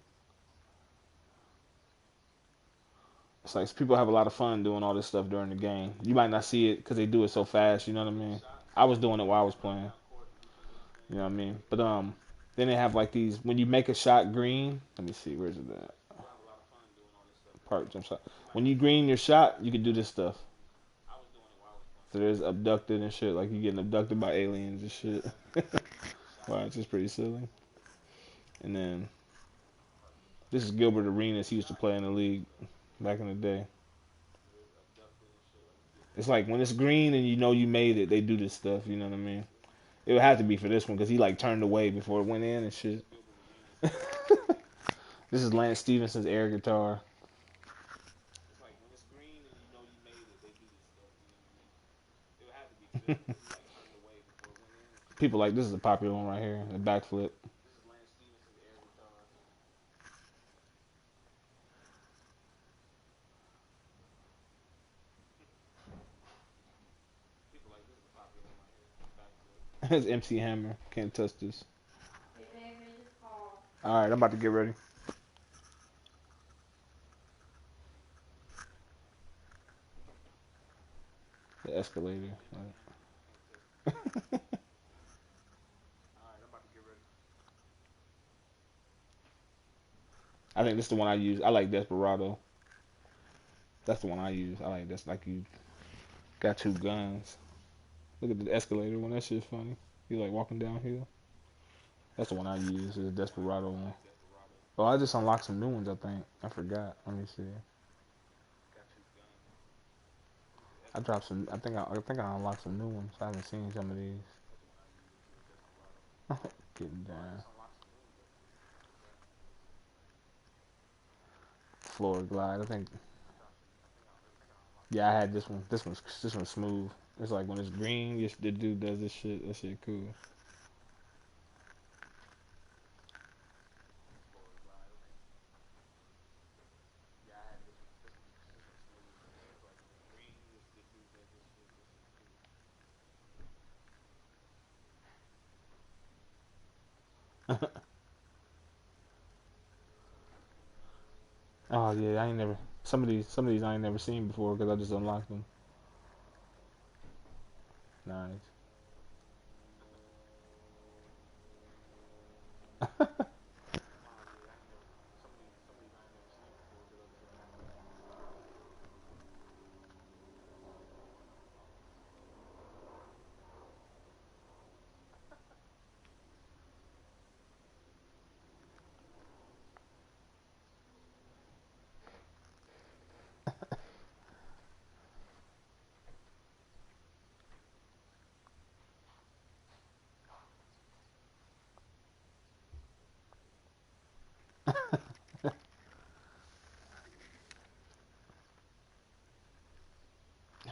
It's like people have a lot of fun doing all this stuff during the game. You might not see it because they do it so fast. You know what I mean? I was doing it while I was playing. You know what I mean? But then they have like these when you make a shot green. Let me see, where's it at? Park jump shot. When you green your shot, you can do this stuff. So there's abducted and shit. Like you getting abducted by aliens and shit. Wow, it's just pretty silly. And then this is Gilbert Arenas. He used to play in the league back in the day. It's like when it's green and you know you made it, they do this stuff. You know what I mean? It would have to be for this one because he like turned away before it went in and shit. This is Lance Stevenson's air guitar. People like this is a popular one right here. The backflip. It's MC Hammer. Can't touch this. All right, I'm about to get ready. The escalator. I think this is the one I use. I like Desperado. That's the one I use. I like this. Like you got two guns. Look at the escalator one. That shit's funny. You like walking downhill. That's the one I use. Is the Desperado one. Oh, I just unlocked some new ones. I think I forgot. Let me see. I dropped some. I think I unlocked some new ones. I haven't seen some of these. Getting down. Floor glide. I think. Yeah, I had this one. This one's smooth. It's like when it's green, the dude does this shit. That shit cool. Oh yeah, I ain't never. Some of these I ain't never seen before because I just unlocked them. Nice.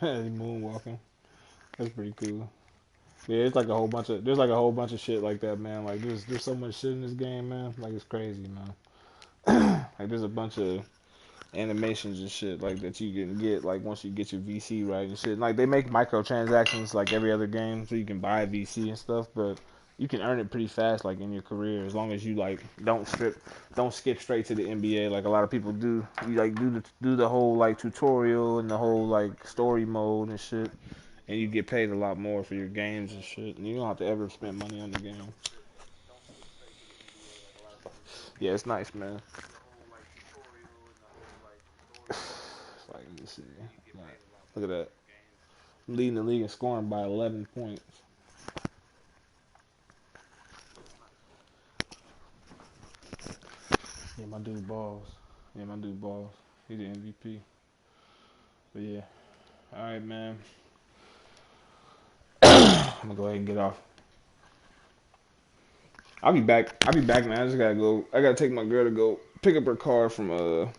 He moonwalking. That's pretty cool. Yeah, it's like a whole bunch of there's like a whole bunch of shit like that, man. Like there's so much shit in this game, man. Like it's crazy, man. Like there's a bunch of animations and shit like that you can get like once you get your VC right and shit. Like they make microtransactions like every other game, so you can buy VC and stuff, but you can earn it pretty fast like in your career as long as you like don't skip straight to the NBA like a lot of people do. You like do the whole like tutorial and the whole like story mode and shit, and you get paid a lot more for your games and shit, and you don't have to ever spend money on the game. Yeah, it's nice, man. It's like, let me see. Like, look at that. I'm leading the league in scoring by 11 points. Yeah, my dude balls. Yeah, my dude balls. He the MVP. But yeah. All right, man. I'm gonna go ahead and get off. I'll be back. I'll be back, man. I just gotta go. I gotta take my girl to go pick up her car from